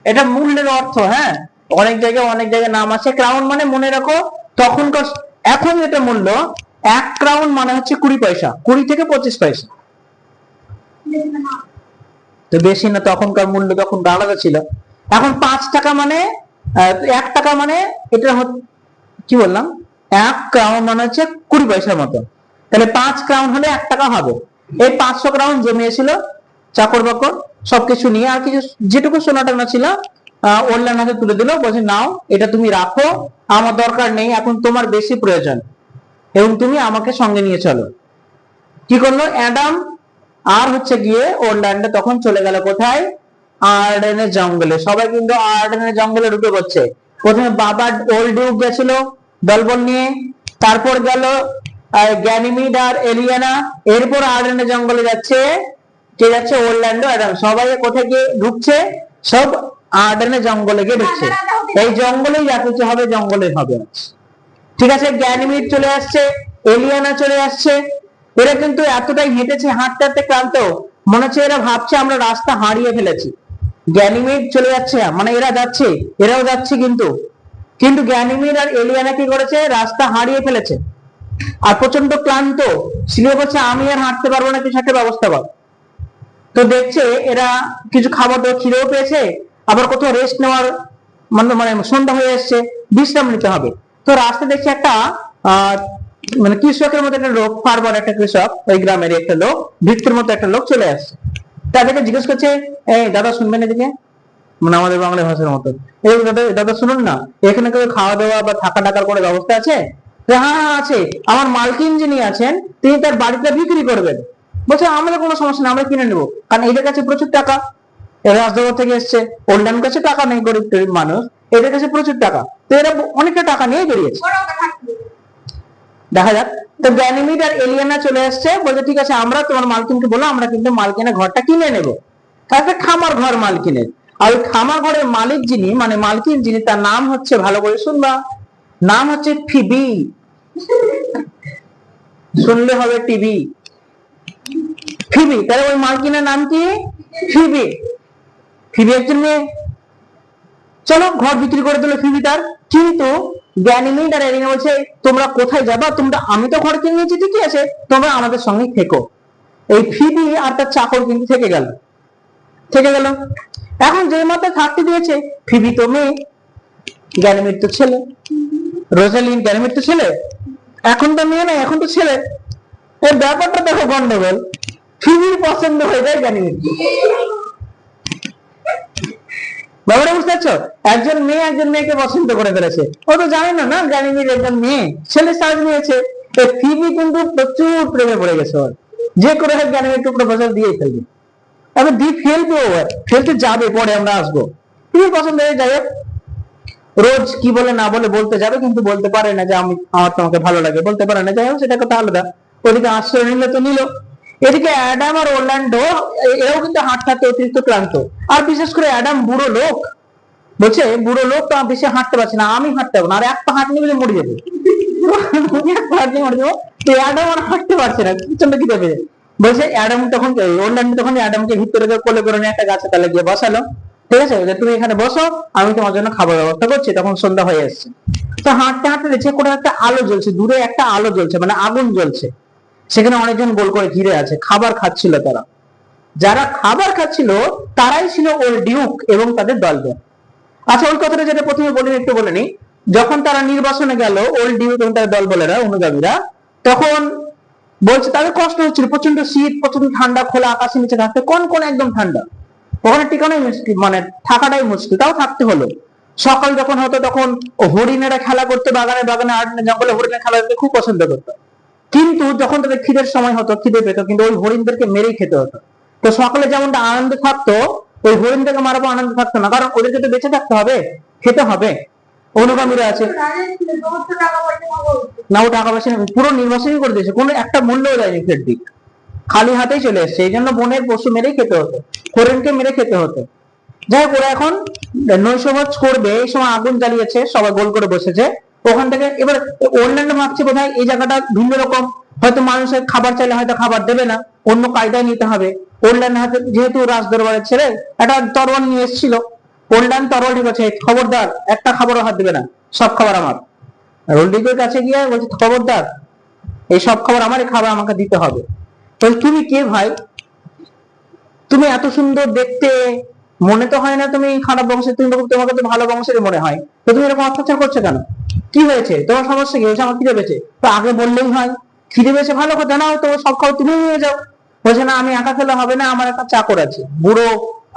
এটা মূল্যের অর্থ। হ্যাঁ, অনেক জায়গায় অনেক জায়গায় নাম আছে। ক্রাউন মানে মনে রাখো, তখনকার, এখন যেটা মূল্য, 1 ক্রাউন মানে হচ্ছে 20 পয়সা, 20 থেকে 25 পয়সা, তো বেশি না। তখনকার মূল্য তখন আলাদা ছিল। এখন 5 টাকা মানে 1 টাকা মানে, এটা কি বললাম, 1 ক্রাউন মানে হচ্ছে 20 পয়সার মতো। তাহলে 5 ক্রাউন হলে 1 টাকা হবে। এই 500 ক্রাউন জমিয়েছিল চাকর বাকর সবকিছু নিয়ে, আর কিছু যেটুকু সোনা টানা ছিল ওরল্যান্ড হাতে তুলে দিল, বলছে নাও এটা তুমি রাখো, আমার দরকার নেই, এখন তোমার বেশি প্রয়োজন এবং তুমি আমাকে সঙ্গে নিয়ে চলো। কি করলো অ্যাডাম আর হচ্ছে গিয়ে ওরল্যান্ডে তখন চলে গেল কোথায়? আর্ডেনের জঙ্গলে। সবাই কিন্তু আর্ডেনের জঙ্গলে ঢুকে পড়ছে। প্রথমে বাবা ওল্ড ডিউক গেছিল দলবল নিয়ে, তারপর গেল গ্যানিমিড আর এলিয়ানা, এরপর আর্ডেনের জঙ্গলে যাচ্ছে কে? যাচ্ছে ওরল্যান্ডো অ্যাডাম। সবাই কোথায় গিয়ে ঢুকছে? সব আর্ডেনের জঙ্গলে গিয়ে ঢুকছে। এই জঙ্গলেই যা কিছু হবে জঙ্গলে হবে, ঠিক আছে? গ্যানিমিড চলে আসছে, এলিয়ানা চলে আসছে। এরা কিন্তু এতটাই হেঁটেছে, হাঁটতে হাঁটতে ক্লান্ত, মনে হচ্ছে এরা ভাবছে আমরা রাস্তা হারিয়ে ফেলেছি। গ্যানিমিড চলে যাচ্ছে, মানে এরা যাচ্ছে, এরাও যাচ্ছে, কিন্তু কিন্তু গ্যানিমিড আর এলিয়ানা কি করেছে? রাস্তা হারিয়ে ফেলেছে আর প্রচন্ড ক্লান্ত। সিলিও বলছে আমি আর হাঁটতে পারবো না, কিছু একটা ব্যবস্থা কর। তো দেখছে এরা কিছু খাবার দাবার, খিদেও পেয়েছে, আবার কোথাও রেস্ট নেওয়ার মানে সন্ধ্যা হয়ে এসছে, বিশ্রাম নিতে হবে। তো রাস্তা দেখছে একটা মানে কৃষকের মতো একটা লোক, ফার্মার একটা কৃষক, ওই গ্রামের একটা লোক, ভিক্ষুর মতো একটা লোক চলে আসছে। তাদেরকে জিজ্ঞেস করছে, এই দাদা শুনবেন এদিকে, মানে আমাদের বাংলা ভাষার মতো, এই দাদা দাদা শুনুন না, এখানে কেউ খাওয়া দাওয়া বা থাকা টাকার কোনো ব্যবস্থা আছে? হ্যাঁ আছে, আমার মালকিন যিনি আছেন তিনি তার বাড়িটা বিক্রি করবেন। বলছে আমাদের কোনো সমস্যা নেই, আমরা কিনে নেবো, কারণ এদের কাছে প্রচুর টাকা, এরা রাজনগর থেকে এসছে, ওল্ডান কাছে টাকা নেই, গরিব গরিব মানুষ, এদের কাছে প্রচুর টাকা, তো এরা অনেকটা টাকা নিয়ে বেরিয়েছে। দেখা যাক। তো গ্যানিমিড আর এলিয়ানা চলে আসছে, বলছে ঠিক আছে আমরা তোমার মালকিনকে বলো, আমরা কিন্তু মালকিনের ঘরটা কিনে নেব। একটা খামার ঘর মালকিনের, আর ওই খামার ঘরের মালিক যিনি, মানে মালকিন যিনি, তার নাম হচ্ছে, ভালো করে শুনবা, নাম হচ্ছে ফিবি। শুনলে হবে টিভি, ফিবি। তাহলে ওই মালকিনের নাম কি? ফিবি। ফিবি একজন মেয়ে, চলো ঘর বিক্রি করে দিল ফিবি তার। কিন্তু গ্যানিমিড আর এলিয়ানা বলছে তোমরা কোথায় যাবা? তোমরা, আমি তো ঘর কিনে নিয়েছি ঠিকই আছে, তোমরা আমাদের সঙ্গে থেকো। এই ফিবি আর তার চাকর কিন্তু থেকে গেল। এখন যে মাত্র থাকতে দিয়েছে, ফিবি তো মেয়ে, গ্যানিমিড তো ছেলে, রোজালিন গ্যানিমিড তো ছেলে, এখন তো মেয়ে না, এখন তো ছেলে। এই ব্যাপারটা দেখো গন্ডগোল। ফিবির পছন্দ হয়ে যায় গ্যানিমিড। ব্যাপারটা বুঝতে পারছো? একজন মেয়েকে পছন্দ করে ফেলেছে, ও তো জানে না না গ্যানিমিড একজন মেয়ে, ছেলে সাজ নিয়েছে। ফিবি কিন্তু প্রচুর প্রেমে পড়ে গেছে ওর, যে করে হোক গ্যানিমিডকে প্রপোজাল দিয়েই ফেলবে। আমি দিয়ে ফেলবো, ফেলতে যাবে, পরে আমরা আসবো। ফিবির পছন্দ হয়ে যাই হোক, রোজ কি বলে না বলে বলতে যাবে, কিন্তু বলতে পারে না যে আমার তোমাকে ভালো লাগে, বলতে পারে না। যাই হোক, সেটা কথা আলাদা। ওদিকে আশ্রয় নিলে তো নিল, এদিকে অ্যাডাম আর ওরল্যান্ডো এরাও কিন্তু হাঁটতে হাঁটতে অতিরিক্ত ক্লান্ত। আর বিশেষ করে অ্যাডাম বুড়ো লোক, বলছে বুড়ো লোক তো বেশি হাঁটতে পারছে না, আমি হাঁটতে পারবো না, আর এক পা হাঁটলে বলে মরে যাবে। অ্যাডাম আর হাঁটতে পারছে না, প্রচন্ড খিদে পেয়ে বলছে। অ্যাডাম তখন, ওরল্যান্ডো তখন অ্যাডামকে ভিতরে কোলে করে নিয়ে একটা গাছে তলে গিয়ে বসালো। ঠিক আছে, তুমি এখানে বসো, আমি তোমার জন্য খাবার ব্যবস্থা করছি। তখন সন্ধ্যা হয়ে এসছে। তো হাঁটতে হাঁটতে দেখছে কোনো একটা আলো জ্বলছে, দূরে একটা আলো জ্বলছে, মানে আগুন জ্বলছে। সেখানে অনেকজন গোল করে ঘিরে আছে, খাবার খাচ্ছিল তারা। যারা খাবার খাচ্ছিল তারাই ছিল ওল্ড ডিউক এবং তাদের দলবল। আচ্ছা, ওই কথাটা যেটা প্রথমে বলিনি, একটু বলে নি। যখন তারা নির্বাসনে গেল, ওল্ড ডিউক এবং তাদের দলবলেরা, অনুগামীরা, তখন বলছে তাদের কষ্ট হচ্ছিল, প্রচন্ড শীত, প্রচন্ড ঠান্ডা, খোলা আকাশের নিচে থাকতে, কোন একদম ঠান্ডা, ওখানে টিকানোই মুশকিল, মানে থাকাটাই মুশকিল, তাও থাকতে হলো। সকাল যখন হতো তখন হরিণেরা খেলা করতে, বাগানে বাগানে জঙ্গলে হরিণের খেলা করতে খুব পছন্দ করতো। কিন্তু যখন তাদের খিদের সময় হতো, খিদে পেত, কিন্তু ওই হরিণদেরকে মেরেই খেতে হতো। তো সকালে যেমনটা আনন্দ থাকতো, ওই হরিণদেরকে মারাবো আনন্দ থাকতো না, কারণ ওদেরকে তো বেঁচে থাকতে হবে, খেতে হবে। অনুগামীরা আছে না, ও টাকা পয়সা পুরো নির্বাচনই করে দিয়েছে, কোনো একটা মূল্যও দেয়নি, ফের দিক খালি হাতেই চলে এসছে। এই জন্য বনের পশু মেরেই খেতে হতো, হরিণকে মেরে খেতে হতো। যাই হোক, ওরা এখন নৈশভোজ করবে, এই সময় আগুন জ্বালিয়েছে, সবাই গোল করে বসেছে। ওখান থেকে এবার অন্যান্য ভাবছে বোধহয় এই জায়গাটা ভিন্ন রকম, হয়তো মানুষের খাবার চাইলে হয়তো খাবার দেবে না, অন্য কায়দায় নিতে হবে। অন্যান্য হাতে যেহেতু রাজ দরবারের ছেলে, একটা তরোয়াল নিয়ে এসেছিল, অন্যান্য তরোয়াল ঠিক আছে, খবরদার একটা খাবারও হাত দেবে না, সব খাবার আমার। রোল্ডিকের কাছে গিয়ে বলছে খবরদার, এই সব খাবার আমার, এই খাবার আমাকে দিতে হবে। তাহলে তুমি কে ভাই? তুমি এত সুন্দর দেখতে, মনে তো হয় না তুমি খারাপ বংশের, তোমাকে তো ভালো বংশের মনে হয়, তো তুমি এরকম অত্যাচার করছো কেন? কি হয়েছে তোমার? সমস্যা কি হয়েছে? আমার খিদে পেয়েছে, তো আগে বললেই হয়। খিদে পেয়েছে, ভালো কথা, নাও তো সব খাও, তুমি নিয়ে যাও। বলছে না, আমি একা খেলে হবে না, আমার একটা চাকর আছে, বুড়ো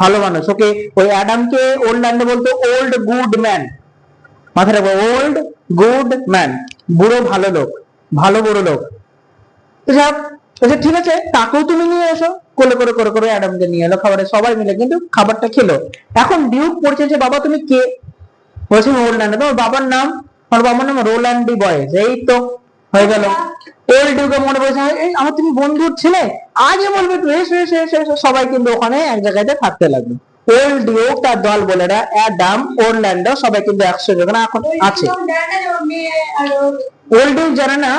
ভালো মানুষ। ওকে ওই অ্যাডামকে ওল্যান্ডে বলতো ওল্ড গুড ম্যান, মাথায় রাখবো, ওল্ড গুড ম্যান, বুড়ো ভালো লোক, ভালো বুড়ো লোক। যাক, ঠিক আছে, তাকেও তুমি নিয়ে এসো। কোলে করে করে করে অ্যাডামকে নিয়ে এলো খাবারে, সবাই মিলে কিন্তু খাবারটা খেলো। এখন ডিউক পড়ছে যে বাবা তুমি কে? বলছে ওল্যান্ড। তোমার বাবার নাম? আমার বাবার নাম রোল্যান্ডি বয়েজ। এই তো হয়ে গেল। ওল্ড ডিউকে মনে পড়েছে, এই আমার তুমি বন্ধুর ছেলে, আগে বলবে তো, এসো এসো এসো এসো। সবাই কিন্তু ওখানে এক জায়গাতে থাকতে লাগলো। ওল্ড ডিউক তার দল বলেরা, অ্যাডাম, ওরল্যান্ডো, সবাই কিন্তু একসঙ্গে ওখানে এখন আছে। ওল্ড ডিউক জানে না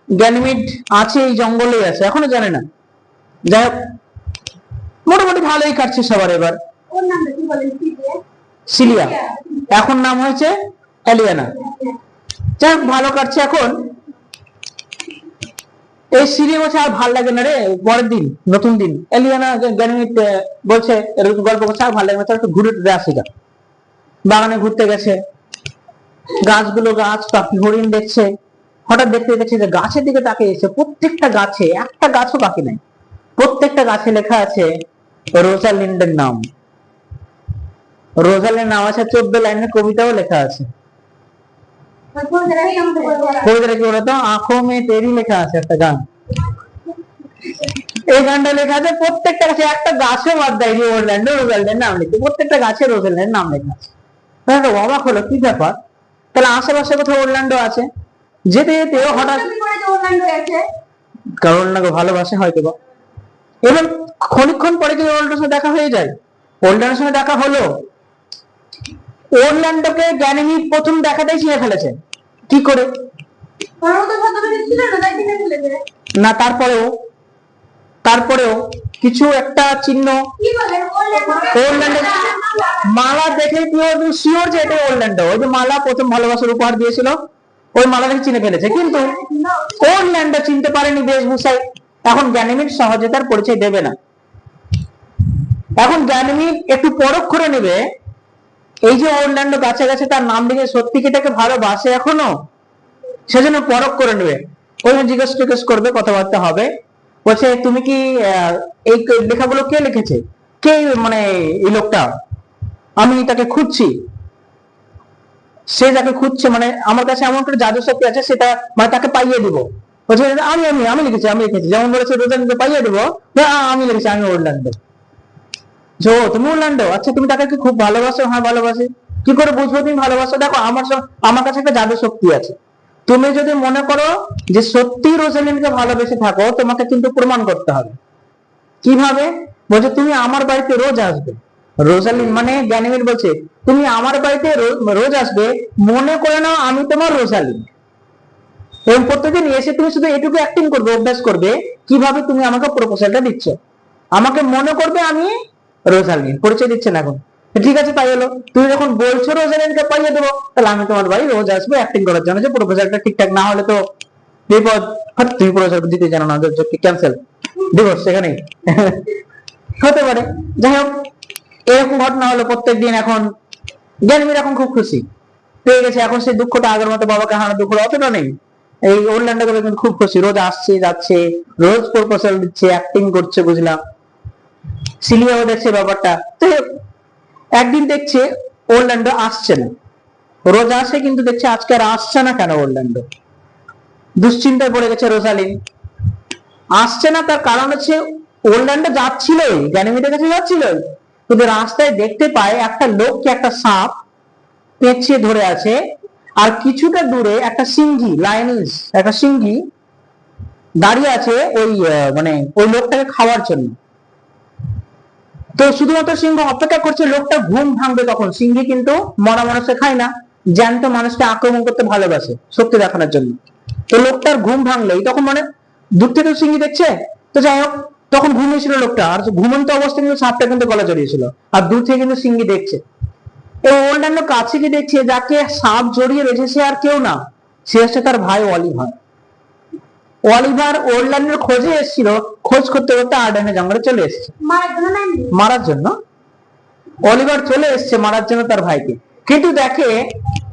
গ্যানিমিড আছে, এই জঙ্গলেই আছে, এখনো জানে না। যাই হোক, মোটামুটি ভালোই কাটছে সবার। এবার সিলিয়া, এখন নাম হয়েছে এলিয়ানা। যাই হোক, ভালো কাটছে। এখন এই সিরিয়া বলছে আর ভাল লাগে না রে, পরের দিন নতুন দিন এলিয়ানা গ্যানিমিড বলছে, এরকম গল্প করছে, আর ভালো লাগে না, একটু ঘুরে আসি। বাগানে ঘুরতে গেছে, গাছগুলো, গাছ পাখি হরিণ দেখছে। হঠাৎ দেখতে দেখছে যে গাছের দিকে তাকিয়ে এসে প্রত্যেকটা গাছে, একটা গাছও বাকি নাই, প্রত্যেকটা গাছে লেখা আছে রোজালিন্ডের নাম। রোজালিন্ড নাম আছে, 14 লাইনের কবিতাও লেখা আছে। কবিতাটা কি বলতো, আঁখো মে তেরি লেখা আছে একটা গান। এই গানটা লেখা আছে প্রত্যেকটা গাছে, একটা গাছও বাদ দেয়নি ওরল্যান্ডো রোজালিন্ডের নাম লিখে, প্রত্যেকটা গাছে রোজালিন্ডের নাম লেখা আছে। তাহলে অবাক হলো, কি ব্যাপার? তাহলে আশেপাশে কোথাও ওরল্যান্ডো আছে। যেতে যেতে হঠাৎ, কারণ ওরল্যান্ডোকে ভালোবাসে হয়তো বা। এবং ক্ষণিক্ষণ পরে কি ওরল্যান্ডোর সাথে দেখা হয়ে যায়। ওরল্যান্ডোর সঙ্গে দেখা হলো। ওরল্যান্ডোকে গ্যানিমিড প্রথম দেখাতেই চিনে ফেলেছে। কি করে? না, তারপরেও কিছু একটা চিহ্ন ওরল্যান্ডো, মালা দেখে কি শিওর যে এটা ওরল্যান্ডো। ওই যে মালা প্রথম ভালোবাসার উপহার দিয়েছিল, ওই মালা দেখে চিনে ফেলেছে। কিন্তু ওরল্যান্ডো চিনতে পারেনি বেশভূষায়। এখন গ্যানিমিড সহজে তার পরিচয় দেবে না। এখন গ্যানিমিড একটু পরখ করে নেবে, এই যে ওরল্যান্ডো গাছে গাছে তার নাম লিখে সত্যি কি তাকে ভালোবাসে এখনো, সেজন্য পরখ করে নেবে। ওই জিজ্ঞেস করবে, কথাবার্তা হবে। বলছে তুমি কি এই লেখাগুলো কে লিখেছে, কে মানে এই লোকটা, আমি তাকে খুঁজছি। সে যাকে খুঁজছে মানে আমার কাছে এমন একটা জাদু শক্তি আছে, সেটা মানে তাকে পাইয়ে দিব। বলছে আমি আমি আমি লিখেছি, আমি লিখেছি। যেমন বলেছে রোজালিন্ডকে পাইয়ে দিব, আমি লিখেছি, আমি ওরল্যান্ডো। জো তুমি ওরল্যান্ডো, আচ্ছা তুমি তাকে কি খুব ভালোবাসো? হ্যাঁ ভালোবাসি। কি করে বুঝবো তুমি ভালোবাসো? দেখো আমার কাছে একটা জাদু শক্তি আছে। তুমি যদি মনে করো যে সত্যি রোজালিন্ডকে ভালোবেসে থাকো, তোমাকে কিন্তু প্রমাণ করতে হবে। কিভাবে? বলছে তুমি আমার বাড়িতে রোজ আসবে। রোজালিন্ড মানে গ্যানিমিড বলছে তুমি আমার বাড়িতে রোজ আসবে, মনে করে নাও আমি তোমার রোজালিন্ড। এবং প্রত্যেকদিন এসে তুমি শুধু এটুকু অ্যাক্টিং করবে, অভ্যাস করবে কিভাবে তুমি আমাকে প্রপোজালটা দিচ্ছ। আমাকে মনে করবে আমি রোজালিন্ড, পরিচয় দিচ্ছেন এখন। ঠিক আছে, তাই হলো। তুমি যখন বলছো রোজালিন্ডকে পাইয়ে দেবো, তাহলে আমি তোমার বাড়ি রোজ আসবো অ্যাক্টিং করার জন্য, যে প্রপোজালটা ঠিকঠাক না হলে তো বিপদ। তুমি প্রপোজাল দিতে জানো না, ক্যান্সেল, ডিভোর্স সেখানেই হতে পারে। যাই হোক, এরকম ঘটনা হলো প্রত্যেকদিন। এখন গ্যানিমিড এখন খুব খুশি পেয়ে গেছে। এখন সেই দুঃখটা আগের মতো, বাবাকে হারানোর দুঃখটা অতটা নেই। এই ওরল্যান্ডো কিন্তু খুব খুশি, রোজ আসছে যাচ্ছে, রোজ প্রপোজাল দিচ্ছে, অ্যাক্টিং করছে, বুঝলাম। সিলিয়াও দেখছে ব্যাপারটা। তো একদিন দেখছে ওরল্যান্ডো আসছে না, রোজ আসে কিন্তু দেখছে আজকে আর আসছে না। কেন? ওরল্যান্ডো দুশ্চিন্তায় পড়ে গেছে। রোজালিন্ড আসছে না, তার কারণ হচ্ছে ওরল্যান্ডো যাচ্ছিলই, গ্যানিমিডের কাছে যাচ্ছিলই, কিন্তু রাস্তায় দেখতে পায় একটা লোককে একটা সাপ পেঁচিয়ে ধরে আছে, আর কিছুটা দূরে একটা সিংহী, লায়নিস একটা সিংহী দাঁড়িয়ে আছে ওই মানে ওই লোকটাকে খাওয়ার জন্য। তো শুধুমাত্র সিংহ অপেক্ষা করছে লোকটা ঘুম ভাঙবে তখন। সিংহী কিন্তু মরা মানুষকে খায় না, জ্যান্ত মানুষকে আক্রমণ করতে ভালোবাসে শক্তি দেখানোর জন্য। তো লোকটার ঘুম ভাঙলেই তখন মানে দূর থেকে সিংহী দেখছে। তো যাই হোক, তখন ঘুমিয়েছিল লোকটা, আর ঘুমন্ত অবস্থায় কিন্তু সাপটা কিন্তু গলা জড়িয়েছিল, আর দূর থেকে কিন্তু সিংহী দেখছে। এবং ওরল্যান্ডো কাছে গিয়ে দেখছে যাকে সাপ জড়িয়ে রেখেছে সে আর কেউ না, সে হচ্ছে তার ভাই অলিভার। অলিভার ওরল্যান্ডোর খোঁজে এসেছিল, খোঁজ করতে করতে আর্ডেনের জঙ্গলে চলে এসেছে মারার জন্য। অলিভার চলে এসেছে মারার জন্য তার ভাইকে, কিন্তু দেখে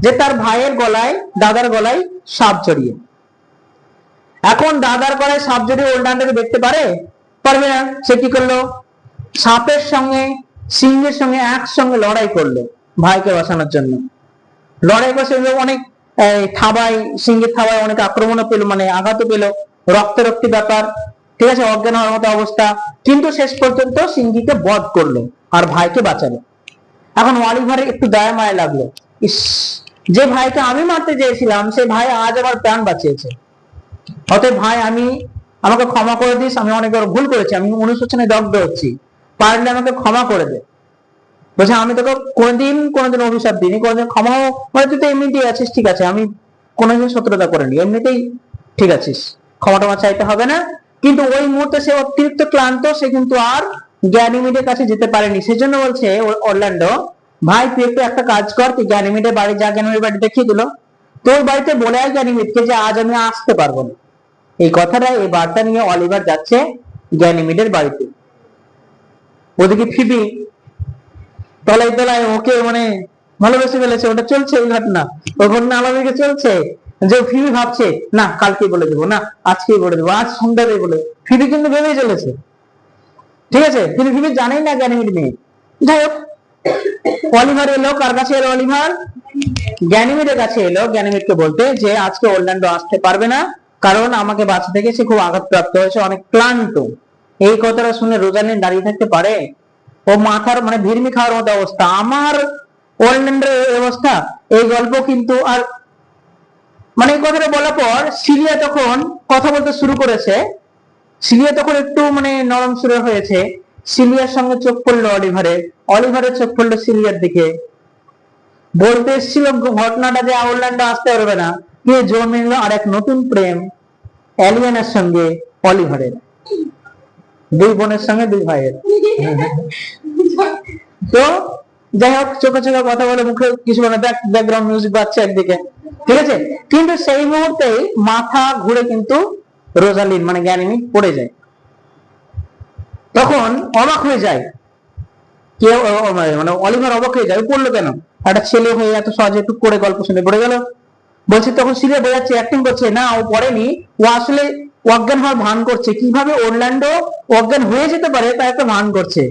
যে তার ভাইয়ের গলায়, দাদার গলায় সাপ জড়িয়ে। এখন দাদার গলায় সাপ জড়িয়ে ওরল্যান্ডোকে দেখতে পারবে না। সে কি করলো, সাপের সঙ্গে সিংহের সঙ্গে একসঙ্গে লড়াই করলো ভাইকে বাঁচানোর জন্য। লড়াই করছে, অনেক থাবায়, সিংহের থাবায় অনেক আক্রমণও পেলো, মানে আঘাতও পেলো, রক্তারক্তি ব্যাপার, ঠিক আছে, অজ্ঞান হওয়ার মতো অবস্থা, কিন্তু শেষ পর্যন্ত সিংহীকে বধ করলো আর ভাইকে বাঁচালো। এখন অলিভারের একটু দয়া মায়া লাগলো, ইস, যে ভাইকে আমি মারতে চেয়েছিলাম সে ভাই আজ আমার প্রাণ বাঁচিয়েছে। অতএব ভাই, আমাকে ক্ষমা করে দিস, আমি অনেক বড় ভুল করেছি, আমি অনুশোচনায় দগ্ধ হচ্ছি, পারলে আমাকে ক্ষমা করে দে। বলছে আমি তোকে কোনোদিন অভিশাপ দিইনি, কোনোদিন ক্ষমাও, মানে তুই তো এমনিতেই আছিস, ঠিক আছে, আমি কোনোদিন শত্রুতা করিনি, এমনিতেই ঠিক আছিস, ক্ষমা টমা চাইতে হবে না। কিন্তু ওই মুহূর্তে সে অতিরিক্ত ক্লান্ত, সে কিন্তু আর গ্যানিমিডের কাছে যেতে পারেনি। সেজন্য বলছে অরল্যান্ডো, ভাই তুই একটু একটা কাজ কর, তুই গ্যানিমিডের বাড়ি যা, গ্যানিমিডের বাড়ি দেখিয়ে দিল, তোর বাড়িতে বলে আয় গ্যানিমিডকে যে আজ আমি আসতে পারবো না। এই কথাটা, এই বার্তা নিয়ে অলিভার যাচ্ছে গ্যানিমিডের বাড়িতে। ওদিকে ফিবি তলায় তলায় ওকে মানে ভালোবেসে ফেলেছে, ওটা চলছে এই ঘটনা, ওই ঘটনা আমাদেরকে চলছে, যে ফিবি ভাবছে না কালকেই বলে দেবো, না আজকেই বলে দেবো, আজ সন্ধ্যাতেই বলে। ফিবি কিন্তু ভেবেই চলেছে, ঠিক আছে, কিন্তু ফিবি জানেই না গ্যানিমিড নেই। যাই হোক, অলিভার এলো, কার কাছে এলো অলিভার? গ্যানিমিডের কাছে এলো, গ্যানিমিডকে বলতে যে আজকে অরল্যান্ডো আসতে পারবে না, কারণ আমাকে বাঁচাতে গিয়ে সে খুব আঘাতপ্রাপ্ত হয়েছে, অনেক ক্লান্ত। এই কথাটা শুনে রোজালিন দাঁড়িয়ে থাকতে পারে? ও মাথার মানে ভিড়মি খাওয়ার মতো অবস্থা, আমার অরল্যান্ডোর অবস্থা। এই গল্প কিন্তু, আর মানে এই কথাটা বলার পর সিলিয়া তখন কথা বলতে শুরু করেছে। সিলিয়া তখন একটু মানে নরম সুরে হয়েছে। সিলিয়ার সঙ্গে চোখ পড়লো অলিভারের চোখ পড়লো সিলিয়ার দিকে। বলতে এসেছিল ঘটনাটা যে অরল্যান্ডো আসতে পারবে না, কে জন্মে নিল আর এক নতুন প্রেম, এলিয়েনের সঙ্গে অলিভারের, দুই বোনের সঙ্গে দুই ভাইয়ের। তো যাই হোক, চোখে চোখে কথা বলে, মুখে কিছু মানে ব্যাকগ্রাউন্ড মিউজিক বাজছে একদিকে, ঠিক আছে, কিন্তু সেই মুহূর্তেই মাথা ঘুরে কিন্তু রোজালিন মানে গ্যানিমিড পড়ে যায়। তখন অবাক হয়ে যায় কেউ, মানে অলিভার অবাক হয়ে যায়, পড়লো কেন, একটা ছেলে হয়ে এত সহজে টুক করে গল্প শুনে পড়ে গেল। বলছে, তখন সিরিয়া বোঝাচ্ছে, অ্যাক্টিং করছে, না ও পড়েনি, ও আসলে অজ্ঞান হওয়ার ভান করছে, কিভাবে অরল্যান্ডো অজ্ঞান হয়ে যেতে পারে তা একটা ভান করছে।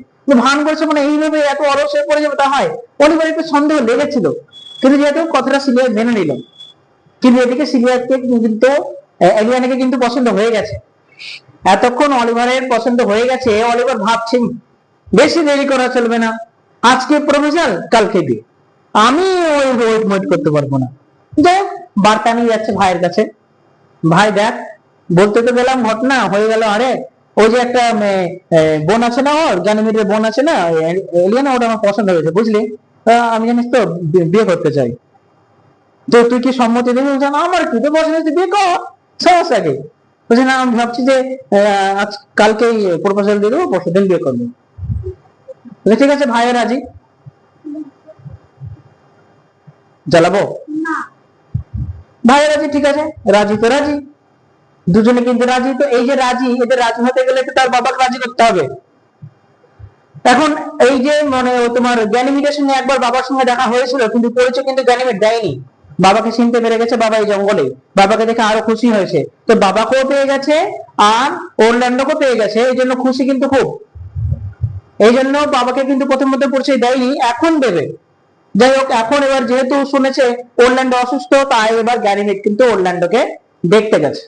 ভান করছে মানে এইভাবে এত অলস হয়ে পড়ে যাবে তা হয়? অলিভার একটু সন্দেহ লেগেছিল, কিন্তু যেহেতু কথাটা সিরিয়া মেনে নিল। কিন্তু এদিকে সিরিয়াকে কিন্তু এলিয়ানাকে কিন্তু পছন্দ হয়ে গেছে। এতক্ষণ অলিভারের পছন্দ হয়ে গেছে, অলিভার ভাবছেন বেশি দেরি করা চলবে না, আজকে প্রপোজাল কালকে বিয়ে, আমি ওয়েট করতে পারবো না। যাই হোক, বার্তা নিয়ে যাচ্ছে ভাইয়ের কাছে, ভাই দেখ, বলতে তো গেলাম ঘটনা হয়ে গেল, আরে ওই যে একটা বোন আছে না, ওর গ্যানিমিডের বোন আছে না এলিয়ানা, ওটা আমার পছন্দ হয়েছে, বুঝলি, আমি জানিস তো বিয়ে করতে চাই, তো তুই কি সম্মতি দেবি? আমার কি তো পছন্দ হয়েছে, বিয়ে কর, সমস্যা কি? বলছে না, আমি ভাবছি যে আজ কালকেই প্রপোজাল দিয়ে দেবো, পরশুদিন বিয়ে করবো। ঠিক আছে, ভাইয়ের রাজি, জ্বালাবো ভাইয়ের রাজি, ঠিক আছে, রাজি তো রাজি, দুজনে কিন্তু রাজি। তো এই যে রাজি, এদের রাজি হতে গেলে তো তার বাবাকে রাজি করতে হবে। এখন এই যে মানে তোমার গ্যানিমিডের সঙ্গে একবার বাবার সঙ্গে দেখা হয়েছিল, কিন্তু পরিচয় কিন্তু গ্যানিমিড দেয়নি, বাবাকে চিনতে পেরে গেছে, বাবা এই জঙ্গলে, বাবাকে দেখে আরো খুশি হয়েছে, তো বাবাকেও পেয়ে গেছে আর অরল্যান্ডোকেও পেয়ে গেছে, এই জন্য খুশি কিন্তু খুব, এই জন্য বাবাকে কিন্তু প্রথম পরিচয় দেয়নি, এখন দেবে। যাই হোক, এখন এবার যেহেতু শুনেছে অরল্যান্ডো অসুস্থ, তাই এবার গ্যানিমিড কিন্তু অরল্যান্ডোকে দেখতে গেছে,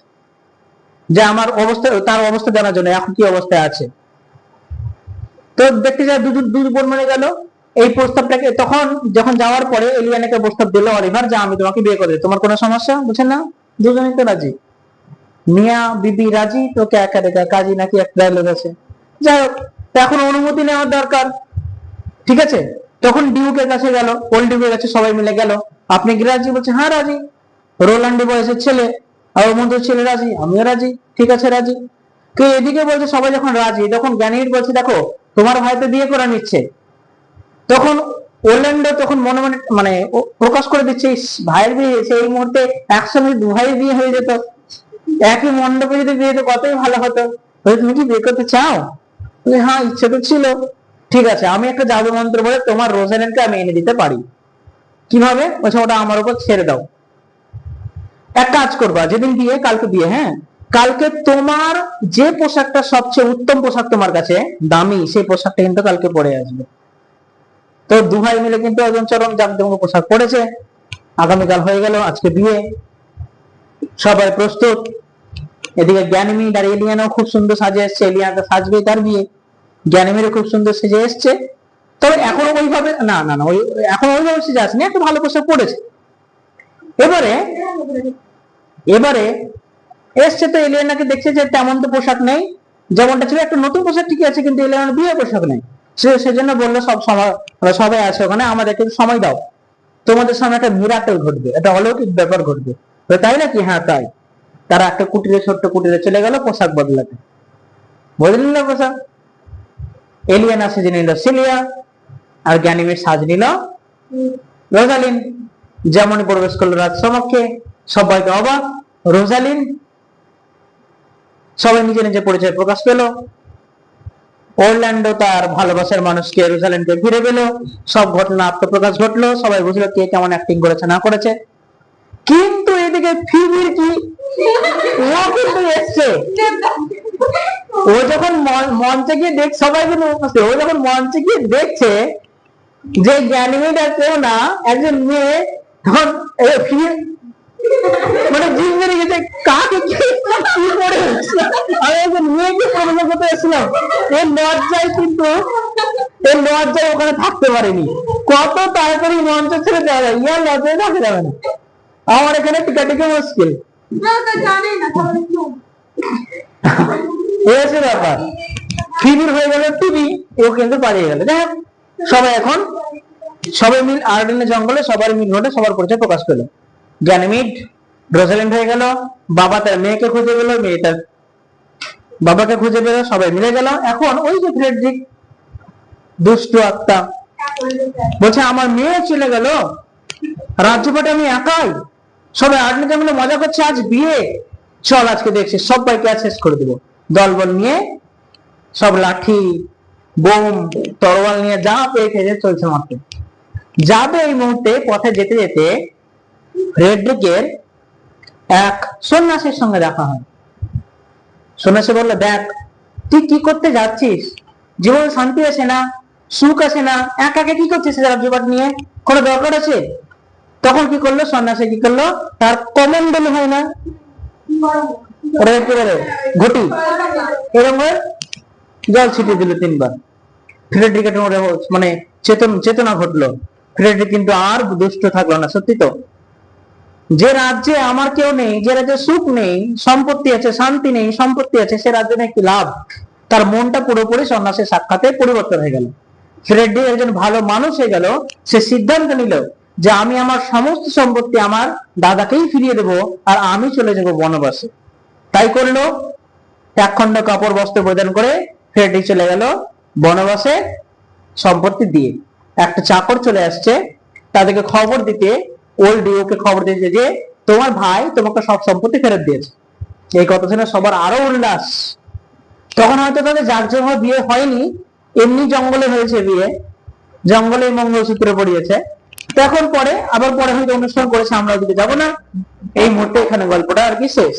যে আমার অবস্থা, তার অবস্থা জানার জন্য এখন কি অবস্থায় আছে। তো দেখতে যায় দুজন বোন মরে গেল। এই প্রস্তাবটাকে তখন যখন যাওয়ার পরে এলিয়ানাকে প্রস্তাব দিল অলিভার, যে আমি তোমাকে বিয়ে করে দেব, তোমার কোনো সমস্যা? বুঝছেন না, দুজনেই তো রাজি, মিয়া বিবি রাজি, তোকে একা দেখা কাজী নাকি এক ডায়লগ আছে। যাই হোক, এখন অনুমতি নেওয়ার দরকার, ঠিক আছে, তখন ডিউকের কাছে গেল, ওল্ড ডিউকের কাছে সবাই মিলে গেল, আপনি কি রাজি? বলছে হ্যাঁ রাজি, রোল্যান্ডো বয়সের ছেলে আর ওর মধ্যে ছেলে রাজি, আমিও রাজি, ঠিক আছে রাজি। তো এদিকে বলছে সবাই যখন রাজি, তখন গ্যানিমিড বলছে দেখো তোমার ভাই তো বিয়ে করে নিচ্ছে। তখন অরল্যান্ডো তখন মনে মনে মানে প্রকাশ করে দিচ্ছে, ভাইয়ের বিয়ে সেই মুহূর্তে একসঙ্গে দু ভাইয়ের বিয়ে হয়ে যেত, একই মণ্ডপে যদি বিয়ে হতো কতই ভালো হতো। তুমি কি বিয়ে করতে চাও? হ্যাঁ, ইচ্ছে তো ছিল। ঠিক আছে, আমি একটা জাদু মন্ত্র বলে তোমার রোজালিনকে আমি এনে দিতে পারি। কিভাবে? বলছে ওটা আমার উপর ছেড়ে দাও, এক কাজ করবা, যেদিন বিয়ে, কালকে বিয়ে, হ্যাঁ, কালকে তোমার যে পোশাকটা সবচেয়ে উত্তম পোশাক তোমার কাছে দামি, সেই পোশাকটা কিন্তু কালকে পরে আসবে। তো দু ভাই মিলে কিন্তু একজন চরম জাঁকজমক পোশাক পরেছে। আগামীকাল হয়ে গেল, আজকে বিয়ে, সবাই প্রস্তুত। এদিকে জ্ঞানমী আর এলিয়ানও খুব সুন্দর সাজে এসছে, এলিয়ানটা সাজবে তার বিয়ে, জ্ঞানমীরও খুব সুন্দর সেজে এসছে। তবে এখনো ওইভাবে না না না ওই এখন ওইভাবে সেজে আসেনি, একটা ভালো পোশাক পরেছে। এবারে এবারে এসছে তো এলিয়ানাকে দেখছে যে তেমন তো পোশাক নেই, যেমনটা ছিল একটা নতুন পোশাক ঠিকই আছে, কিন্তু এলিয়ানার বিয়ে পোশাক নেই। সেজন্য বললো সব সময় সবাই আছে ওখানে, আমাদেরকে সময় দাও, তোমাদের সামনে একটা মিরাকেল ঘটবে, একটা অলৌকিক ব্যাপার ঘটবে। তাই নাকি? হ্যাঁ তাই। তারা একটা কুটিরে, ছোট্ট কুটিরে চলে গেল পোশাক বদলাতে। বদলে নিল পোশাক। এলিয়ানা সেজে নিল সিলিয়া, আর জ্ঞানীমের সাজ নিল রোজালিন। যেমনই প্রবেশ করলো রাজসমক্ষে, সবাইকে অবাক। রোজালিন, সবাই নিজে নিজে পরিচয় প্রকাশ পেল। অরল্যান্ডো তার ভালোবাসার মানুষকে রোজালিনকে ফিরে পেল। সব ঘটনা আত্মপ্রকাশ ঘটলো, সবাই বুঝলো কে কেমন অ্যাক্টিং করেছে না করেছে। কিন্তু এদিকে ফিবির কি, ও কিন্তু এসছে। ও যখন মঞ্চে গিয়ে সবাই কিন্তু ও যখন মঞ্চে গিয়ে দেখছে যে জ্ঞানীমের কেউ না, একজন মেয়ে, তখন মানে জিভ বেড়ে গেছে, কাকে কি করে আমি একজন মেয়েকে প্রবেশ করতে এসেছিলাম। এর লজ্জায় কিন্তু ওখানে থাকতে পারেনি। কত তাড়াতাড়ি মঞ্চ ছেড়ে দেওয়া যায়, ইয়ার লজ্জায় থাকা যাবে না। আমার এখানে টিকা মুশকিল এসে ব্যাপার। ফিবির হয়ে গেল টিভি, ও কিন্তু পালিয়ে গেল। দেখ সবাই মিল আর্ডেনের জঙ্গলে সবার মিল ঘটে, সবার পরিচয় প্রকাশ পেল। গ্যানিমিড, রোজালিন্ড হয়ে গেল, বাবা তার মেয়েকে খুঁজে পেল, মেয়ে তার বাবাকে খুঁজে পেল, সবাই মিলে গেল। এখন ওই যে ফ্রেডরিক দুষ্টু আত্মা বলছে আমার মেয়ে চলে গেল, রাজ্যপাটে আমি একাই, সবাই আর্ডেনের জঙ্গলে মজা করছে, আজ বিয়ে, চল আজকে দেখছি সবাইকে শেষ করে দেবো। দলবল নিয়ে সব লাঠি, বোম, তরোয়াল নিয়ে যা পেয়ে খেয়ে চলছে মাত্র। যাবে এই মুহূর্তে পথে যেতে যেতে ফ্রেডরিকের এক সন্ন্যাসীর সঙ্গে দেখা হয়। সন্ন্যাসী বলল, দেখ তুই কি করতে যাচ্ছিস, জীবনে শান্তি আছে না, সুখ আছে না, একা একা কি করছিস রাজ্যপাট নিয়ে, কোনো দরকার আছে? তখন কি করলো সন্ন্যাসী, কি করলো, তার কমন্ডল হয় না ঘটি, এরকম জল ছিটিয়ে দিল 3 বার। ফ্রেডরিকের মানে চেতনা ঘটলো। ফ্রেডরিক কিন্তু আর দুষ্ট থাকলো না। সত্যি তো, যে রাজ্যে আমার কেউ নেই, যে রাজ্যে সুখ নেই, সম্পত্তি আছে, শান্তি নেই, সম্পত্তি আছে, সে রাজ্যে নেই কি লাভ? তার মনটা পুরোপুরি সন্ন্যাসের সাক্ষাতে পরিবর্তন হয়ে গেল। ফ্রেডরিক একজন ভালো মানুষ হয়ে গেল। সে সিদ্ধান্ত নিল যে আমি আমার সমস্ত সম্পত্তি আমার দাদাকেই ফিরিয়ে দেবো, আর আমি চলে যাব বনবাসে। তাই করলো। একখণ্ড কাপড় বস্ত্র পরিধান করে ফ্রেডরিক চলে গেল বনবাসে সম্পত্তি দিয়ে। একটা চাকর চলে আসছে তাদেরকে খবর দিতে, ওল্ড ওকে খবর দিয়েছে যে তোমার ভাই তোমাকে সব সম্পত্তি ফেরত দিয়েছে। এই কথা শুনে সবার আরো উল্লাস। তখন হয়তো তাদের জাঁকজমক বিয়ে হয়নি, এমনি জঙ্গলে হয়েছে বিয়ে, জঙ্গলে মঙ্গলসূত্র পড়িয়েছে। তখন পরে হয়তো অনুষ্ঠান করেছে, আমরা ওদিকে যাবো না। এই মুহূর্তে এখানে গল্পটা আর কি শেষ।